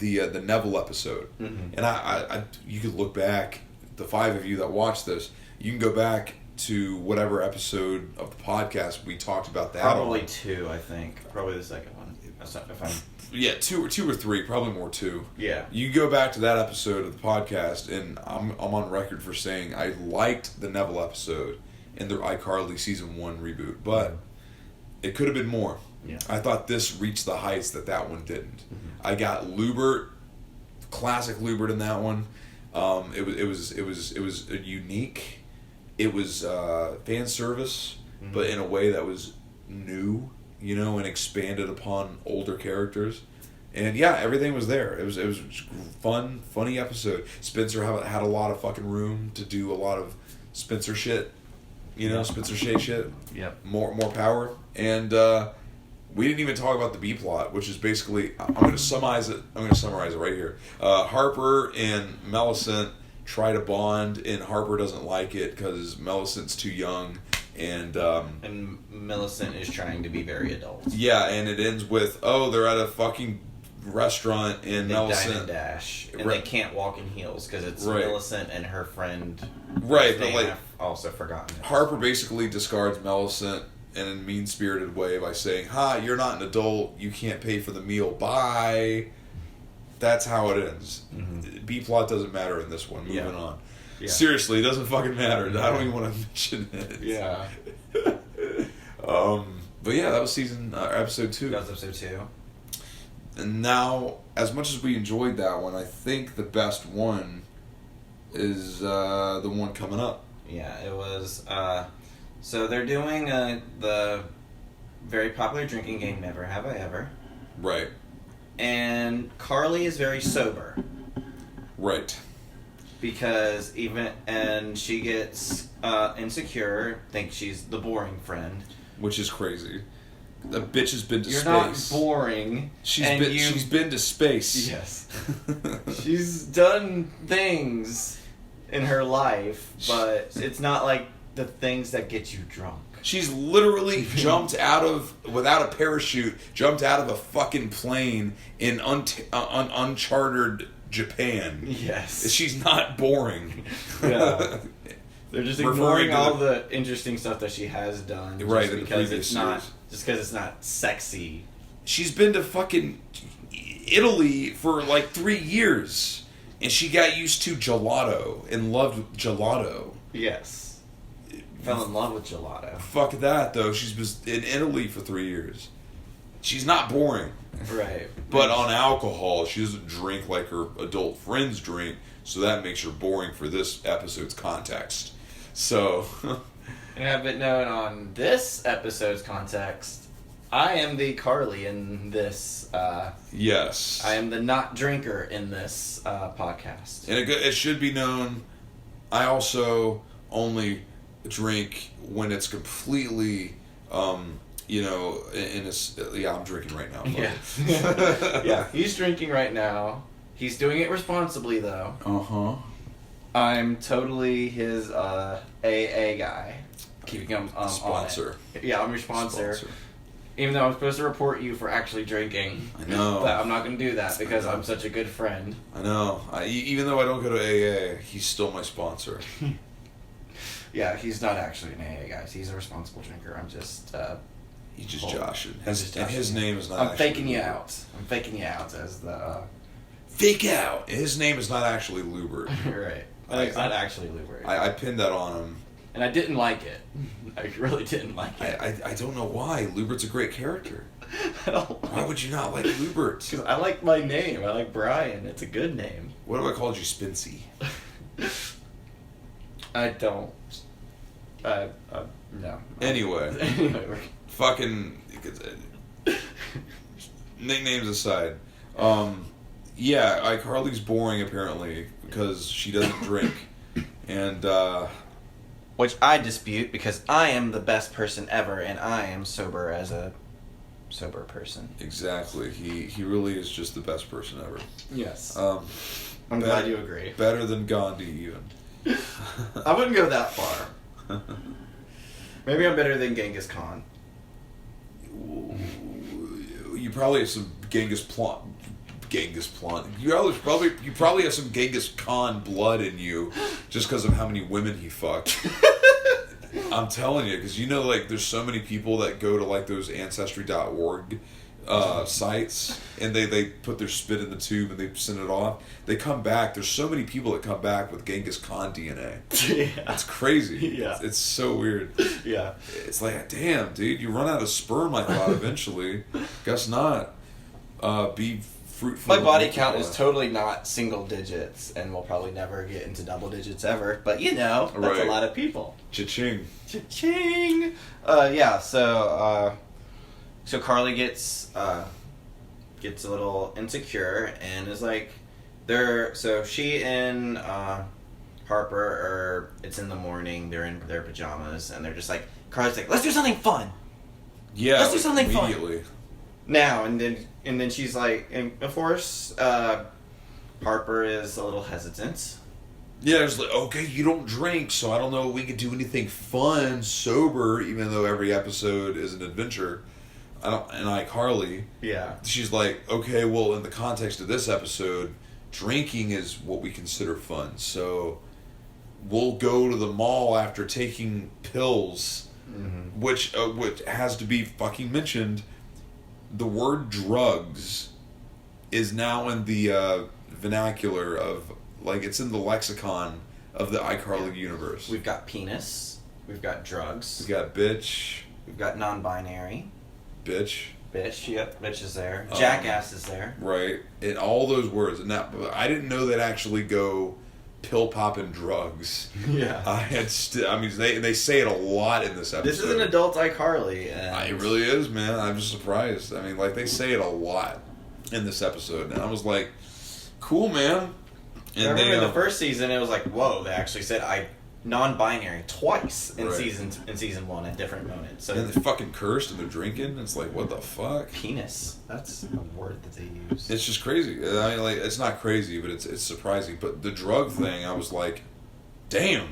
Neville episode. Mm-hmm. And I you could look back, the 5 of you that watched this, you can go back to whatever episode of the podcast we talked about that. Probably 2, I think. Probably the second one. If I'm... Yeah, 2 or 3, probably more 2. Yeah. You go back to that episode of the podcast, and I'm on record for saying I liked the Neville episode in the iCarly season 1 reboot, but it could have been more. Yeah. I thought this reached the heights that one didn't. Mm-hmm. I got Lubert, classic Lubert in that one. It was unique. It was fan service, but in a way that was new. And expanded upon older characters. And everything was there. It was funny episode. Spencer had a lot of fucking room to do a lot of Spencer shit. Spencer Shay shit. Yep. More power. And We didn't even talk about the B plot, which is basically, I'm going to summarize it right here. Harper and Millicent try to bond, and Harper doesn't like it because Millicent's too young, and Millicent is trying to be very adult. Yeah, and it ends with, they're at a fucking restaurant, and Millicent dine and dash, and they can't walk in heels because it's Millicent and her friend. Right, but I've also forgotten. Harper basically discards Millicent in a mean-spirited way by saying, you're not an adult, you can't pay for the meal, bye. That's how it ends. Mm-hmm. B-plot doesn't matter in this one. Moving on. Yeah. Seriously, it doesn't fucking matter. I don't even want to mention it. Yeah. But yeah, that was episode 2. That was episode 2. And now, as much as we enjoyed that one, I think the best one is the one coming up. Yeah, it was... So they're doing the very popular drinking game, Never Have I Ever. Right. And Carly is very sober. Right. Because she gets insecure, thinks she's the boring friend. Which is crazy. The bitch has been to space. You're not boring. She's been to space. Yes. She's done things in her life, but it's not like the things that get you drunk. She's literally jumped without a parachute, jumped out of a fucking plane in uncharted Japan. Yes. She's not boring. Yeah. They're just ignoring all the interesting stuff that she has done. Right, just because it's not sexy. She's been to fucking Italy for like 3 years, and she got used to gelato and loved gelato. Yes. Fell in love with gelato. Fuck that, though. She's been in Italy for 3 years. She's not boring. Right. But on alcohol, she doesn't drink like her adult friends drink, so that makes her boring for this episode's context. So... Yeah, but no, on this episode's context, I am the Carly in this... yes. I am the not drinker in this podcast. And it should be known, I also only... drink when it's completely, I'm drinking right now. Yeah. Yeah, he's drinking right now. He's doing it responsibly, though. Uh-huh. I'm totally his AA guy. Keeping him sponsor. On it. Yeah, I'm your sponsor. Even though I'm supposed to report you for actually drinking. I know. But I'm not going to do that because I'm such a good friend. I know. Even though I don't go to AA, he's still my sponsor. Yeah, he's not actually an AA, guys. He's a responsible drinker. I'm just... he's just joshing. His name is not I'm faking you out. I'm faking you out as the... Fake out! His name is not actually Lubert. Right. It's not actually Lubert. I pinned that on him. And I didn't like it. I really didn't like it. I don't know why. Lubert's a great character. Why would you not like Lubert? Because I like my name. I like Bryan. It's a good name. What if I called you Spincy? I don't. No. Anyway. Fucking... nicknames aside. Yeah, iCarly's boring, apparently, because she doesn't drink. And, Which I dispute, because I am the best person ever, and I am sober as a sober person. Exactly. He really is just the best person ever. Yes. I'm glad you agree. Better than Gandhi, even. I wouldn't go that far. Maybe I'm better than Genghis Khan. You probably have some Genghis Khan. You probably have some Genghis Khan blood in you, just because of how many women he fucked. I'm telling you, because there's so many people that go to those Ancestry.org sites, and they put their spit in the tube and they send it off. They come back. There's so many people that come back with Genghis Khan DNA. Yeah. It's crazy. Yeah. It's so weird. Yeah. It's like, damn, dude, you run out of sperm, I thought, eventually. Guess not. Be fruitful. My body count is totally not single digits, and we'll probably never get into double digits ever, but that's a lot of people. Cha-ching. Cha-ching! Yeah, so Carly gets a little insecure and is like, so she and Harper it's in the morning, they're in their pajamas, and they're just like, Carly's like, let's do something fun! Yeah, let's do something immediately. fun! Now and then she's like, and of course, Harper is a little hesitant. Yeah, it's like, okay, you don't drink, so I don't know if we could do anything fun, sober, even though every episode is an adventure. And iCarly, yeah, she's like, okay, well, in the context of this episode, drinking is what we consider fun, so we'll go to the mall after taking pills, which has to be fucking mentioned. The word drugs is now in the vernacular of, like, it's in the lexicon of the iCarly universe. We've got penis, we've got drugs, We got bitch, we've got non-binary, bitch, yep, bitch is there, jackass is there, right? And all those words. And that, I didn't know they'd actually go pill popping drugs. Yeah, I mean, they say it a lot in this episode. This is an adult iCarly. And It really is, man. I'm just surprised. I mean, like, they say it a lot in this episode, and I was like, cool, man. And I remember in the first season, it was like, whoa, they actually said non-binary twice in season 1 at different moments. So and they fucking cursed and they're drinking. It's like, what the fuck? Penis. That's a word that they use. It's just crazy. I mean, like, it's not crazy, but it's surprising. But the drug thing, I was like, damn,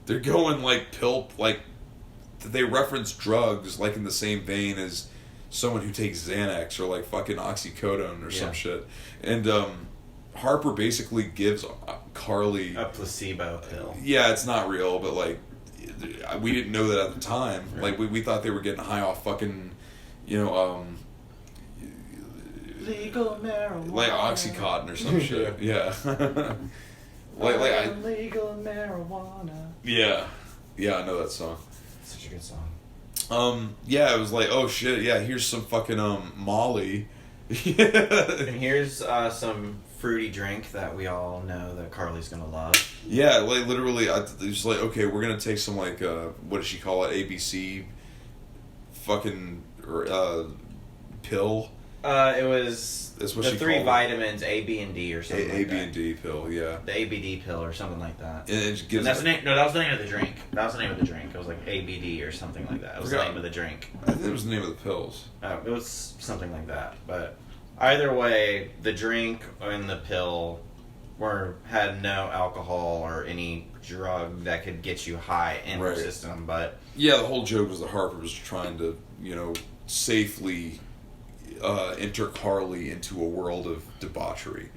they're going like they reference drugs like in the same vein as someone who takes Xanax or like fucking oxycodone or some shit. And Harper basically gives Carly a placebo pill. Yeah, it's not real, but like, we didn't know that at the time. Right. Like, we thought they were getting high off fucking, legal marijuana, like Oxycontin or some shit. Yeah. legal marijuana. Yeah, I know that song. Such a good song. Yeah, it was like, oh shit, yeah, here's some fucking Molly. And here's some fruity drink that we all know that Carly's gonna love. Yeah, like literally, I just like, okay, we're gonna take some like what does she call it? ABC, fucking pill. It was That's what the she 3 called vitamins A, B, and D or something. A, B, and D pill. Yeah, the ABD pill or something like that. and it gives. And that's the name. No, that was the name of the drink. That was the name of the drink. It was like ABD or something like that. It was the name of the drink. I think it was the name of the pills. It was something like that. But either way, the drink and the pill had no alcohol or any drug that could get you high in your system. But yeah, the whole joke was that Harper was trying to, safely enter Carly into a world of debauchery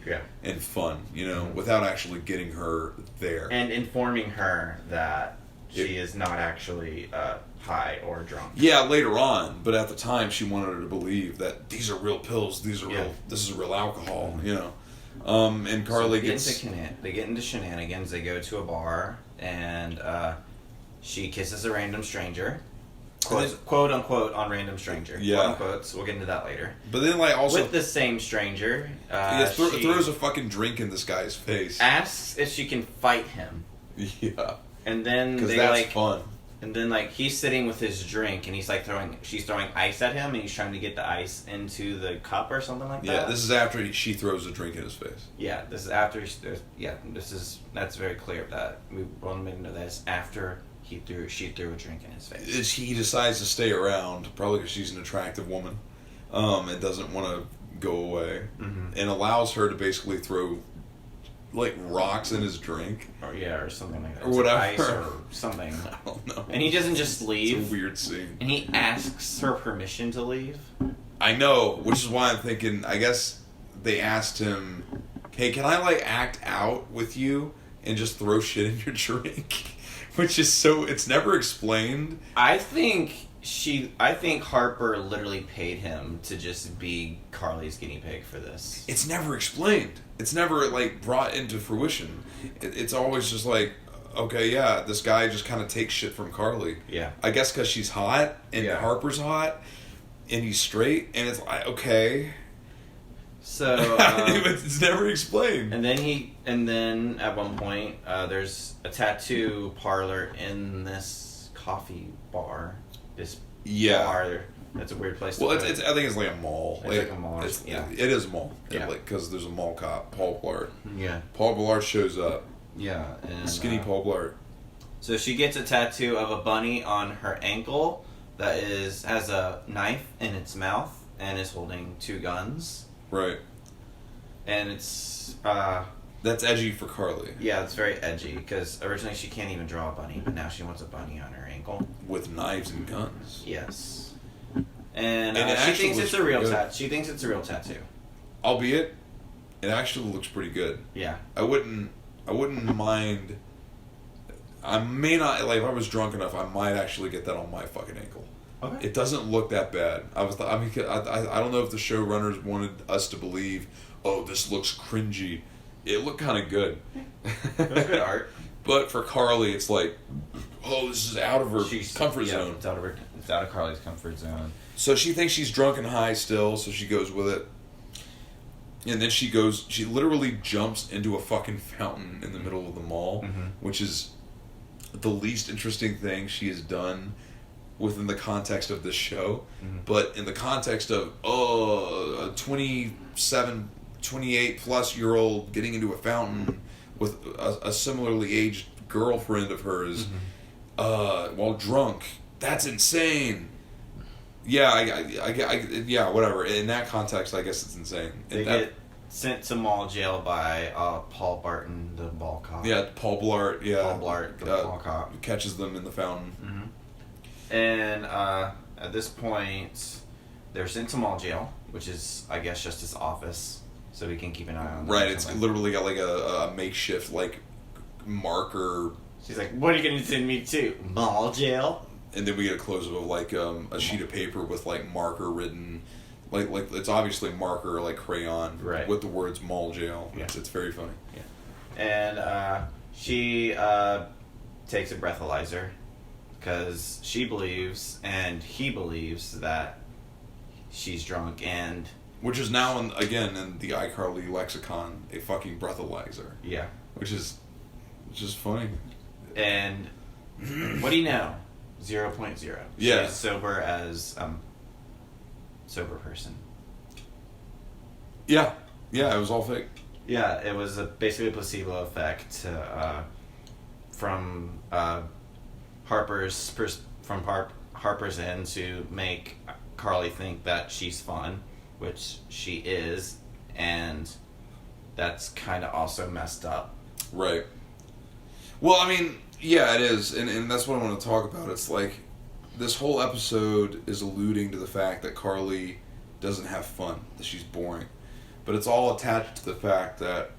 and fun, without actually getting her there. And informing her that she is not actually high or drunk. Yeah, later on, but at the time she wanted her to believe that these are real pills, this is real alcohol, and Carly they get into shenanigans, they go to a bar, and she kisses a random stranger. Quote unquote on random stranger. Yeah. Quote unquote, so we'll get into that later. But then, like, also with the same stranger, throws a fucking drink in this guy's face. Asks if she can fight him. Yeah. And then because that's fun. And then he's sitting with his drink and she's throwing ice at him and he's trying to get the ice into the cup or something like that. Yeah, this is after she throws a drink in his face. Yeah, this is after that's very clear that we want to know that it's after she threw a drink in his face. He decides to stay around, probably because she's an attractive woman, and doesn't want to go away, and allows her to basically throw like rocks in his drink, or something like that, or whatever, ice or something. I don't know. And he doesn't just leave. It's a weird scene. And he asks her permission to leave. I know, which is why I'm thinking. I guess they asked him, "Hey, can I act out with you and just throw shit in your drink?" Which is it's never explained. I think Harper literally paid him to just be Carly's guinea pig for this. It's never explained. It's never brought into fruition. It's always just okay, yeah, this guy just kind of takes shit from Carly. Yeah. I guess because she's hot and Harper's hot and he's straight, and it's okay. So it's never explained. And then at one point, there's a tattoo parlor in this coffee bar. This bar. That's a weird place. Well, I think it's like a mall. It's like a mall. It is a mall. Yeah, because there's a mall cop, Paul Blart. Yeah. Paul Blart shows up. Yeah, and skinny Paul Blart. So she gets a tattoo of a bunny on her ankle that has a knife in its mouth. and is holding 2 guns. Right. And it's... That's edgy for Carly. Yeah, it's very edgy, because originally she can't even draw a bunny, but now she wants a bunny on her ankle. With knives and guns. Yes. And it she thinks it's a real good. She thinks it's a real tattoo. Albeit, it actually looks pretty good. Yeah. I wouldn't mind... I may not... Like, if I was drunk enough, I might actually get that on my fucking ankle. Okay. It doesn't look that bad. I don't know if the showrunners wanted us to believe, oh, this looks cringy. It looked kind of good. It was good art. But for Carly, it's like, oh, this is out of her comfort zone. It's out of Carly's comfort zone. So she thinks she's drunk and high still, so she goes with it. And then she literally jumps into a fucking fountain in the middle of the mall, which is the least interesting thing she has done within the context of this show. But in the context of, a 27, 28 plus year old getting into a fountain with a similarly aged girlfriend of hers while drunk, that's insane. Yeah, yeah, whatever. In that context, I guess it's insane. They get sent to mall jail by Paul Barton, the ball cop. Yeah, Paul Blart. Yeah, Paul Blart, the ball cop, catches them in the fountain. And at this point, they're sent to mall jail, which is, I guess, just his office, so he can keep an eye on them. Right. It's literally got like a makeshift like marker. She's like, "What are you going to send me to? Mall jail?" And then we get a close-up of like a sheet of paper with like marker written, like it's obviously marker like crayon, right, with the words mall jail. Yeah. It's very funny. Yeah. And she takes a breathalyzer because she believes and he believes that she's drunk, and which is now in the iCarly lexicon a fucking breathalyzer. Yeah. Which is funny. And what do you know? 0.0. Yeah. She's sober as sober person. Yeah. Yeah, it was all fake. Yeah, it was basically a placebo effect from Harper's end to make Carly think that she's fun, which she is, and that's kind of also messed up. Right. Well, I mean, yeah, it is, and that's what I want to talk about. It's like this whole episode is alluding to the fact that Carly doesn't have fun, that she's boring. But it's all attached to the fact that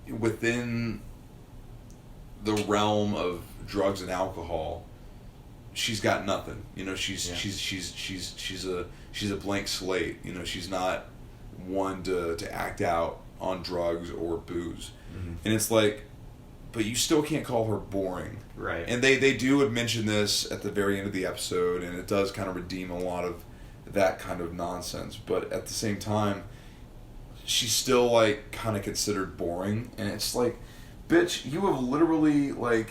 within the realm of drugs and alcohol, she's got nothing. You know, she's a blank slate. You know, she's not one to act out on drugs or booze. And it's like, but you still can't call her boring. Right. And they do mention this at the very end of the episode, and it does kind of redeem a lot of that kind of nonsense. But at the same time, she's still, like, kind of considered boring. And it's like, bitch, you have literally, like,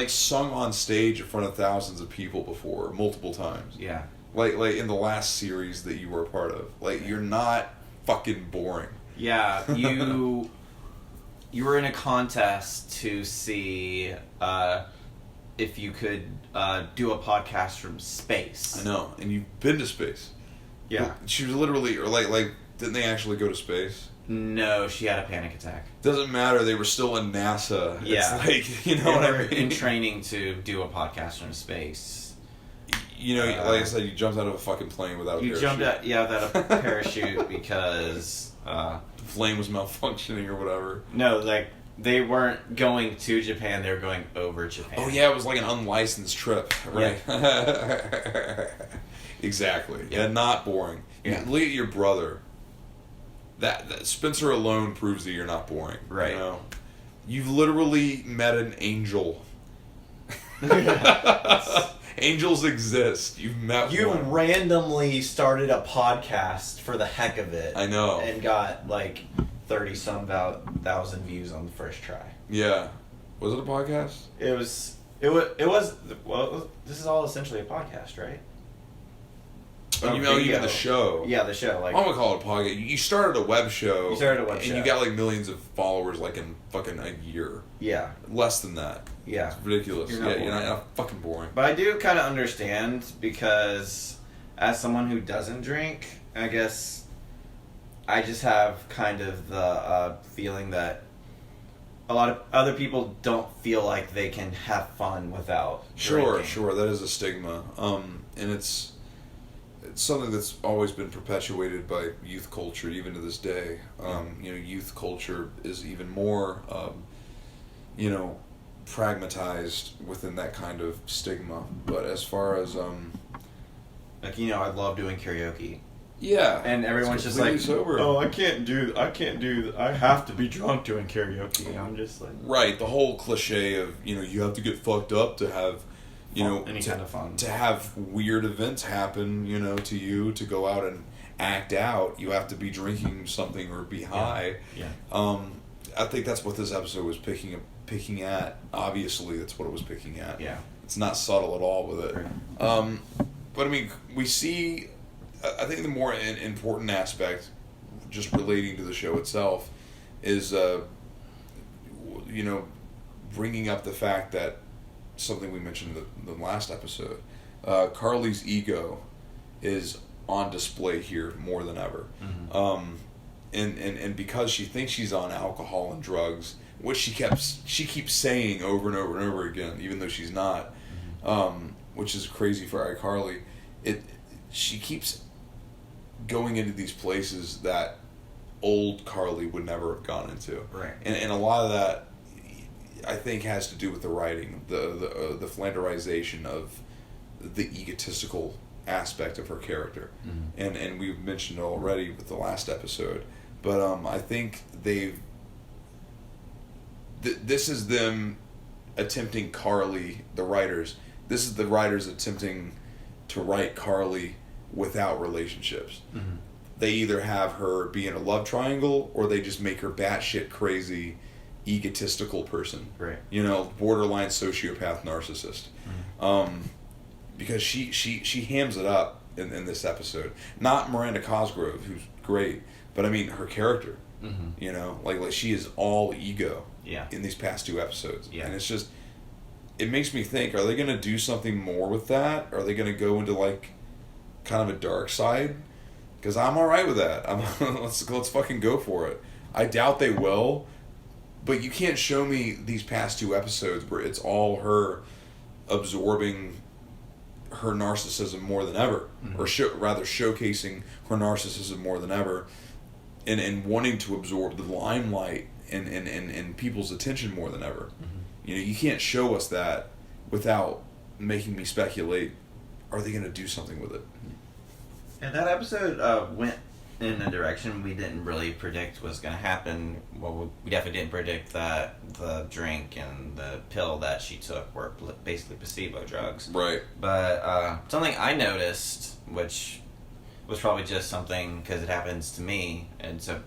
sung on stage in front of thousands of people before, multiple times. Yeah. Like in the last series that you were a part of. Like, you're not fucking boring. Yeah, you were in a contest to see if you could do a podcast from space. I know, and you've been to space. Yeah. She was literally, or like, didn't they actually go to space? No, she had a panic attack. Doesn't matter, they were still in NASA. Yeah. It's like, you know what I mean? In training to do a podcast from space. You know, like I said, you jumped out of a fucking plane without a parachute. You jumped out, without a parachute because... the flame was malfunctioning or whatever. No, like, they weren't going to Japan, they were going over Japan. Oh yeah, it was like an unlicensed trip, right? Yeah. Exactly. Yeah, not boring. Yeah. Look at your brother. That Spencer alone proves that you're not boring. Right. You know? You've literally met an angel. Angels exist. You've met You one. randomly started a podcast for the heck of it. I know. And got, like, 30-some thousand views on the first try. Yeah. Was it a podcast? It was, well, this is all essentially a podcast, right? Oh, you mean the show? Yeah, the show. Like, I'm gonna call it a podcast. You started a web show. You started a web show. And you got like millions of followers like in fucking a year. Yeah. Less than that. Yeah. It's ridiculous. You're not fucking boring. But I do kind of understand because as someone who doesn't drink, I guess I just have kind of the feeling that a lot of other people don't feel like they can have fun without drinking. Sure, that is a stigma. And it's something that's always been perpetuated by youth culture, even to this day. Youth culture is even more, pragmatized within that kind of stigma. But as far as I love doing karaoke. Yeah, and everyone's just like, sober. "Oh, I have to be drunk doing karaoke." I'm just like, right. The whole cliche of you have to get fucked up to have any kind of fun, to have weird events happen. To you to go out and act out. You have to be drinking something or be high. Yeah. I think that's what this episode was picking at. Obviously, that's what it was picking at. Yeah. It's not subtle at all with it. Right. But I mean, we see. I think the more important aspect, just relating to the show itself, is bringing up the fact that something we mentioned in the last episode, Carly's ego is on display here more than ever. Mm-hmm. And because she thinks she's on alcohol and drugs, which she keeps saying over and over and over again, even though she's not, which is crazy for iCarly. She keeps going into these places that old Carly would never have gone into, right? And a lot of that, I think, has to do with the writing, the flanderization of the egotistical aspect of her character, and we've mentioned it already with the last episode, but I think this is them attempting Carly, the writers. This is the writers attempting to write Carly without relationships. Mm-hmm. They either have her be in a love triangle, or they just make her batshit crazy, egotistical person. Right. Borderline sociopath narcissist. Mm-hmm. Because she hams it up in this episode. Not Miranda Cosgrove, who's great, but I mean her character. Mm-hmm. Like she is all ego. Yeah. In these past 2 episodes. Yeah. And it's just, it makes me think: are they going to do something more with that? Are they going to go into kind of a dark side? Because I'm all right with that. Let's fucking go for it. I doubt they will, but you can't show me these past 2 episodes where it's all her absorbing her narcissism more than ever, or rather showcasing her narcissism more than ever, and wanting to absorb the limelight and people's attention more than ever. You can't show us that without making me speculate: are they going to do something with it? And that episode went in a direction we didn't really predict was going to happen. Well, we definitely didn't predict that the drink and the pill that she took were basically placebo drugs. Right. But something I noticed, which was probably just something because it happens to me,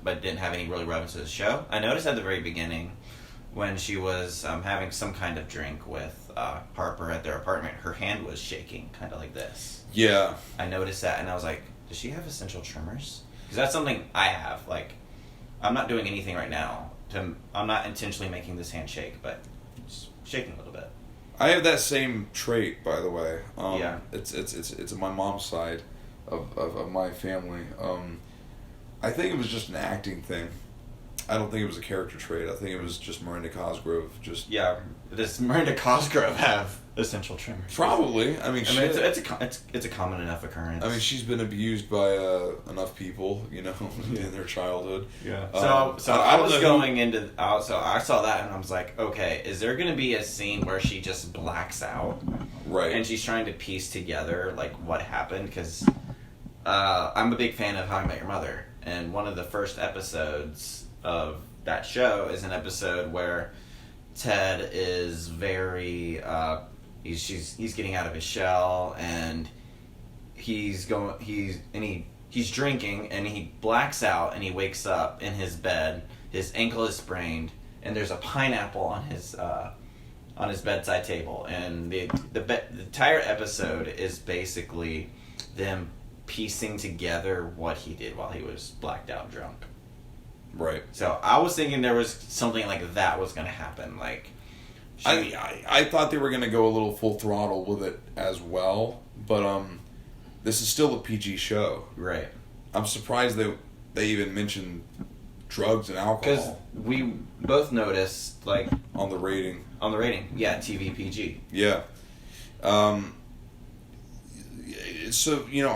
but didn't have any really relevance to the show. I noticed at the very beginning when she was having some kind of drink with Harper at their apartment, her hand was shaking, kind of like this. Yeah. I noticed that, and I was like, does she have essential tremors? Because that's something I have. I'm not doing anything right now. I'm not intentionally making this hand shake, but it's shaking a little bit. I have that same trait, by the way. Yeah. It's my mom's side of my family. I think it was just an acting thing. I don't think it was a character trait. I think it was just Miranda Cosgrove. Yeah. Does Miranda Cosgrove have essential tremors? Probably. I mean, it's a common enough occurrence. I mean, she's been abused by enough people, in their childhood. Yeah. So I was going into. So I saw that and I was like, okay, is there going to be a scene where she just blacks out? Right. And she's trying to piece together what happened, because I'm a big fan of How I Met Your Mother, and one of the first episodes of that show is an episode where Ted is very he's getting out of his shell, and he's drinking, and he blacks out, and he wakes up in his bed. His ankle is sprained, and there's a pineapple on his bedside table, and the entire episode is basically them piecing together what he did while he was blacked out drunk. Right. So I was thinking there was something like that was going to happen. I thought they were going to go a little full throttle with it as well, but this is still a PG show. Right. I'm surprised they even mentioned drugs and alcohol. Because we both noticed, like... On the rating. Yeah, TV PG. Yeah. So, you know,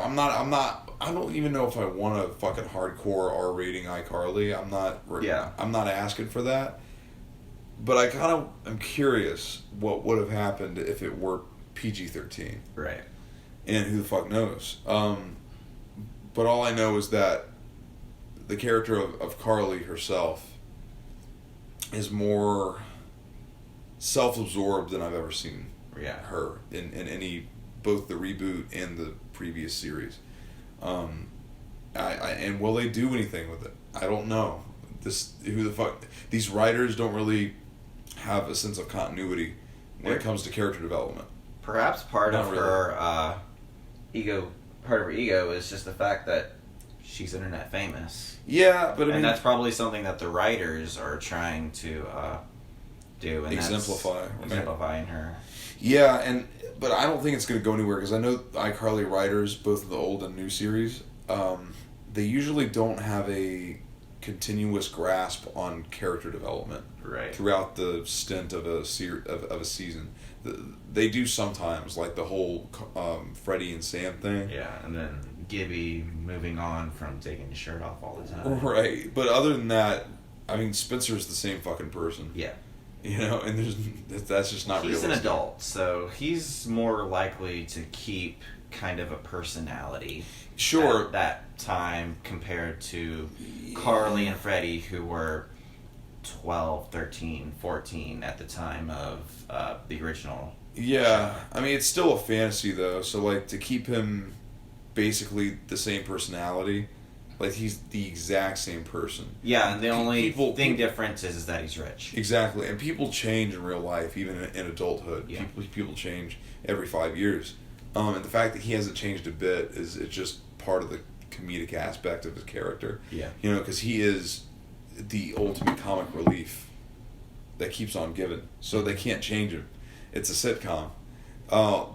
I don't even know if I want a fucking hardcore R rating iCarly. I'm not asking for that. But I kind of am curious what would have happened if it were PG-13. Right. And who the fuck knows? But all I know is that the character of Carly herself is more self-absorbed than I've ever seen her in any, both the reboot and the previous series. And will they do anything with it? I don't know. These writers don't really have a sense of continuity when it comes to character development. Perhaps part of her ego is just the fact that she's internet famous. Yeah, but and that's probably something that the writers are trying to do and exemplifying her. Yeah, but I don't think it's going to go anywhere because I know iCarly writers, both the old and new series, they usually don't have a continuous grasp on character development throughout the stint of a season. They do sometimes, like the whole Freddie and Sam thing. Yeah, and then Gibby moving on from taking his shirt off all the time. Right, but other than that, I mean, Spencer's the same fucking person. Yeah. You know, and that's just not realistic. He's an adult, so he's more likely to keep kind of a personality. Sure. At that time compared to Carly and Freddie, who were 12, 13, 14 at the time of the original. Yeah, I mean, it's still a fantasy, though, so, like, to keep him basically the same personality, like, he's the exact same person. Yeah, and the only difference is that he's rich. Exactly, and people change in real life, even in adulthood. Yeah. People change every 5 years. And the fact that he hasn't changed a bit it's just part of the comedic aspect of his character. Yeah. You know, because he is the ultimate comic relief that keeps on giving. So they can't change him. It's a sitcom.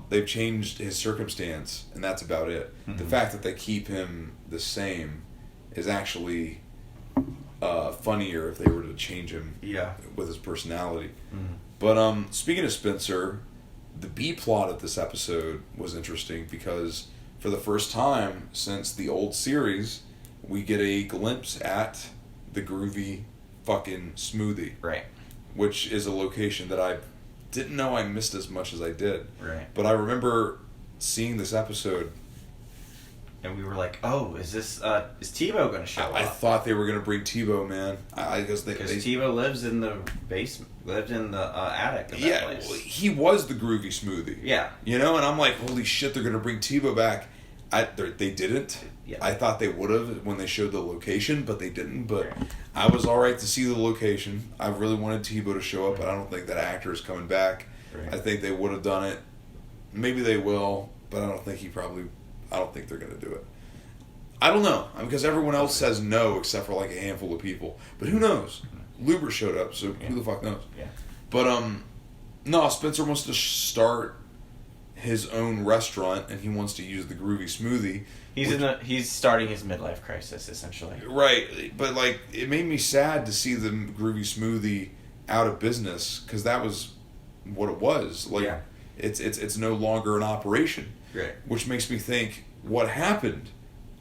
They've changed his circumstance, and that's about it. Mm-hmm. The fact that they keep him the same is actually funnier if they were to change him with his personality. Mm-hmm. But speaking of Spencer, the B plot of this episode was interesting because for the first time since the old series, we get a glimpse at the groovy fucking smoothie. Right. Which is a location that I didn't know I missed as much as I did. Right. But I remember seeing this episode. And we were like, oh, is Tebow going to show up? I thought they were going to bring Tebow, man. Because Tebow lives in the basement, lived in the attic of that place. Well, he was the groovy smoothie. Yeah. You know, and I'm like, holy shit, they're going to bring Tebow back. They didn't. Yeah. I thought they would have when they showed the location, but they didn't. But I was all right to see the location. I really wanted Tebow to show up, but I don't think that actor is coming back. Right. I think they would have done it. Maybe they will, but I don't think they're going to do it. I don't know, because everyone else says no except for like a handful of people. But who knows? Luber showed up, so who the fuck knows? Yeah. But no, Spencer wants to start his own restaurant, and he wants to use the groovy smoothie. He's starting his midlife crisis, essentially. Right, but like it made me sad to see the groovy smoothie out of business because that was what it was. Like it's no longer an operation. Right. Which makes me think, what happened?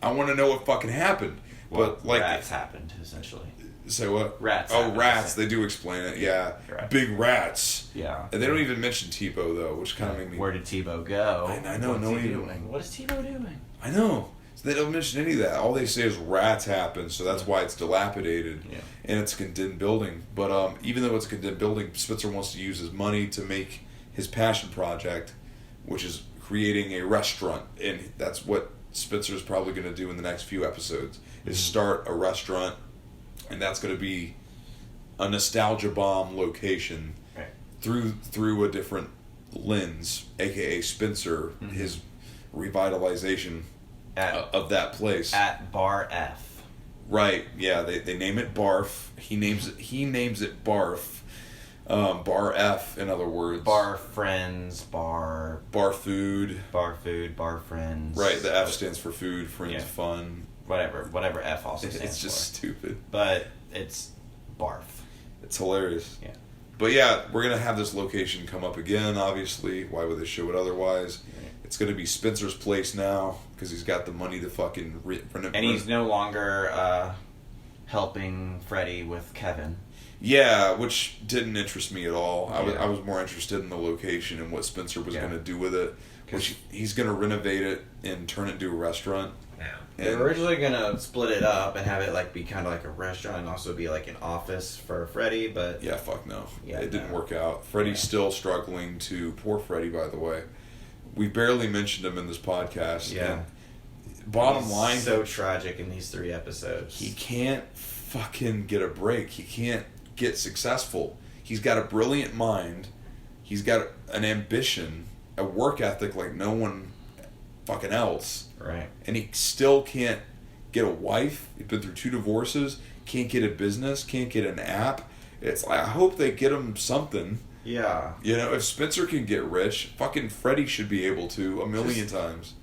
I want to know what fucking happened. Well, but like rats happened, essentially. Say what? Rats. Oh, rats. They do explain it. Yeah. Right. Big rats. Yeah. And they don't even mention Tebow, though, which kind of made me... Where did Tebow go? I know. What's he doing? What is Tebow doing? I know. So they don't mention any of that. All they say is rats happen, so that's why it's dilapidated. Yeah. And it's a condemned building. But even though it's a condemned building, Spitzer wants to use his money to make his passion project, which is creating a restaurant. And that's what Spitzer's probably going to do in the next few episodes, is start a restaurant. And that's going to be a nostalgia bomb location through a different lens, aka Spencer, his revitalization of that place at Bar F. Right? Yeah, they name it Barf. He names it Barf, Bar F, in other words. Bar friends, bar food. Bar food, bar friends. Right, the F stands for food, friends, fun. Whatever F also stands for. It's just stupid. But it's barf. It's hilarious. Yeah. But yeah, we're going to have this location come up again, obviously. Why would they show it otherwise? Right. It's going to be Spencer's place now, because he's got the money to fucking renovate. And he's no longer helping Freddy with Kevin. Yeah, which didn't interest me at all. I was more interested in the location and what Spencer was going to do with it. Which he's going to renovate it and turn it into a restaurant. Yeah. They were originally going to split it up and have it like be kind of like a restaurant and also be like an office for Freddy, but... Yeah, fuck no. Yeah, it didn't work out. Freddy's still struggling to... Poor Freddy, by the way. We barely mentioned him in this podcast. Yeah. Bottom line... so tragic in these 3 episodes. He can't fucking get a break. He can't get successful. He's got a brilliant mind. He's got an ambition, a work ethic like no one fucking else. Right. And he still can't get a wife. He's been through 2 divorces. Can't get a business. Can't get an app. It's like, I hope they get him something. Yeah. You know, if Spencer can get rich, fucking Freddy should be able to a million times.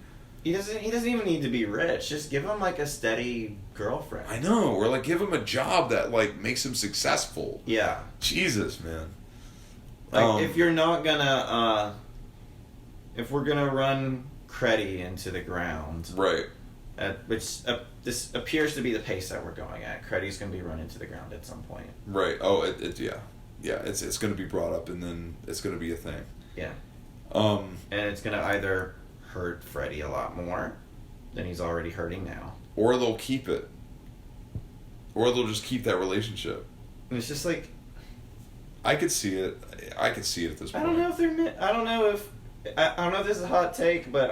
He doesn't even need to be rich. Just give him like a steady girlfriend. I know. Or like give him a job that like makes him successful. Yeah. Jesus, man. Like if you're not gonna if we're gonna run Creddy into the ground. Right. Which this appears to be the pace that we're going at. Creddy's gonna be run into the ground at some point. Right. Oh, yeah. It's gonna be brought up and then it's gonna be a thing. Yeah. And it's gonna either hurt Freddy a lot more than he's already hurting now, or they'll keep it, or they'll just keep that relationship. And it's just like, I could see it at this point. I don't know if this is a hot take, but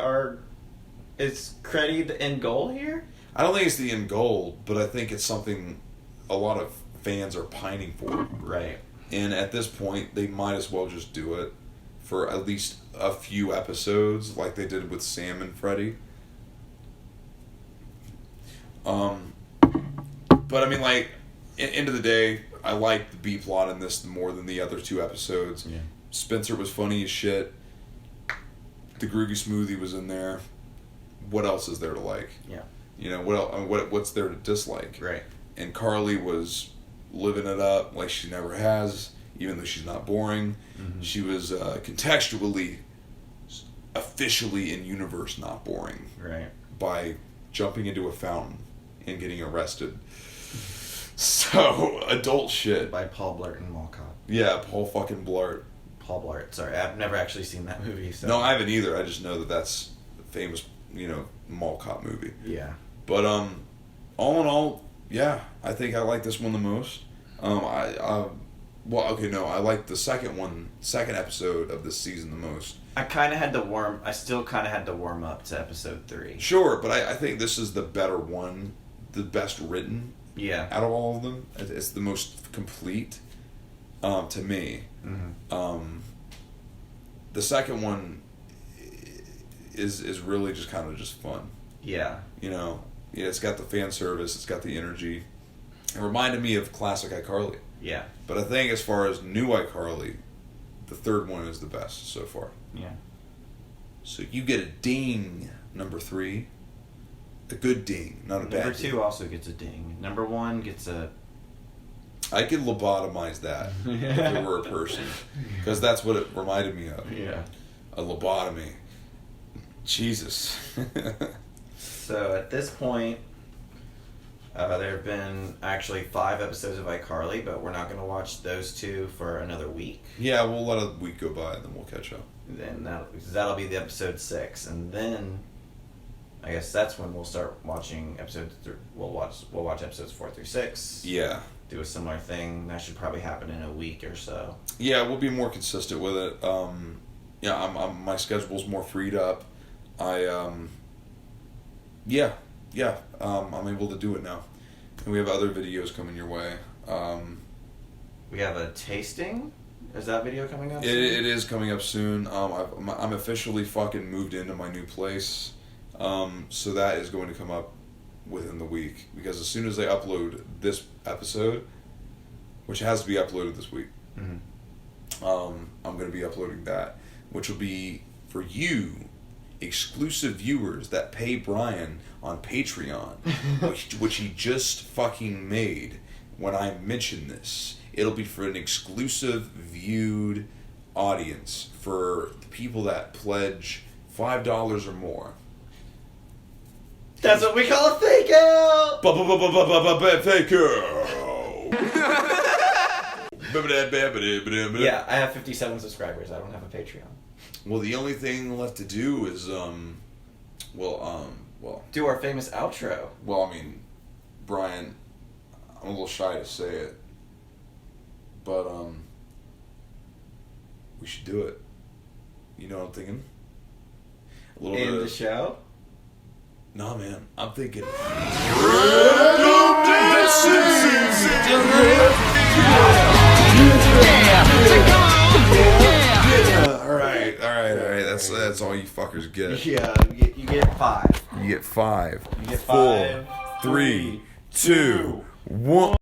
is Creddy the end goal here? I don't think it's the end goal, but I think it's something a lot of fans are pining for. Right. And at this point, they might as well just do it for at least a few episodes, like they did with Sam and Freddy. But I mean, like, end of the day, I like the B plot in this more than the other 2 episodes. Yeah. Spencer was funny as shit. The Groovy Smoothie was in there. What else is there to like? Yeah. You know, what's there to dislike? Right. And Carly was living it up like she never has, even though she's not boring. Mm-hmm. She was contextually, officially in universe not boring. Right. By jumping into a fountain and getting arrested. So, adult shit. By Paul Blart and Mall Cop. Yeah, Paul fucking Blart. Paul Blart. Sorry, I've never actually seen that movie. So. No, I haven't either. I just know that that's a famous, Mall Cop movie. Yeah. But, all in all, yeah, I think I like this one the most. I like the second episode of this season the most. I still kind of had to warm up to episode 3. Sure, but I think this is the better one, the best written. Yeah. Out of all of them, it's the most complete, to me. Mm-hmm. The second one is really just kind of just fun. Yeah. It's got the fan service, it's got the energy. It reminded me of classic iCarly. Yeah. But I think as far as new iCarly, the third one is the best so far. Yeah. So you get a ding, number 3. A good ding, not a bad ding. Number 2 also gets a ding. Number 1 gets a... I could lobotomize that if it were a person. Because that's what it reminded me of. Yeah. A lobotomy. Jesus. So at this point, there have been actually 5 episodes of iCarly, but we're not going to watch those 2 for another week. Yeah, we'll let a week go by and then we'll catch up. Then that'll be the episode 6, and then I guess that's when we'll start watching episodes. We'll watch episodes 4 through 6. Yeah. Do a similar thing. That should probably happen in a week or so. Yeah, we'll be more consistent with it. My schedule's more freed up. I'm able to do it now. And we have other videos coming your way. We have a tasting? Is that video coming up soon? It is coming up soon. I'm officially fucking moved into my new place. So that is going to come up within the week. Because as soon as they upload this episode, which has to be uploaded this week, mm-hmm. I'm going to be uploading that, which will be for you, exclusive viewers that pay Bryan on Patreon, which he just fucking made. When I mention this, it'll be for an exclusive viewed audience for the people that pledge $5 or more. That's what we call a fake out! Fakeout! Yeah, I have 57 subscribers. I don't have a Patreon. Well, the only thing left to do is, do our famous outro. Well, I mean, Bryan, I'm a little shy to say it, but, we should do it. You know what I'm thinking? A little bit In of the show? Nah, man. I'm thinking. All right. That's all you fuckers get. Yeah, you get 5. You get 5. You get 4, 5. 3, 2, 1.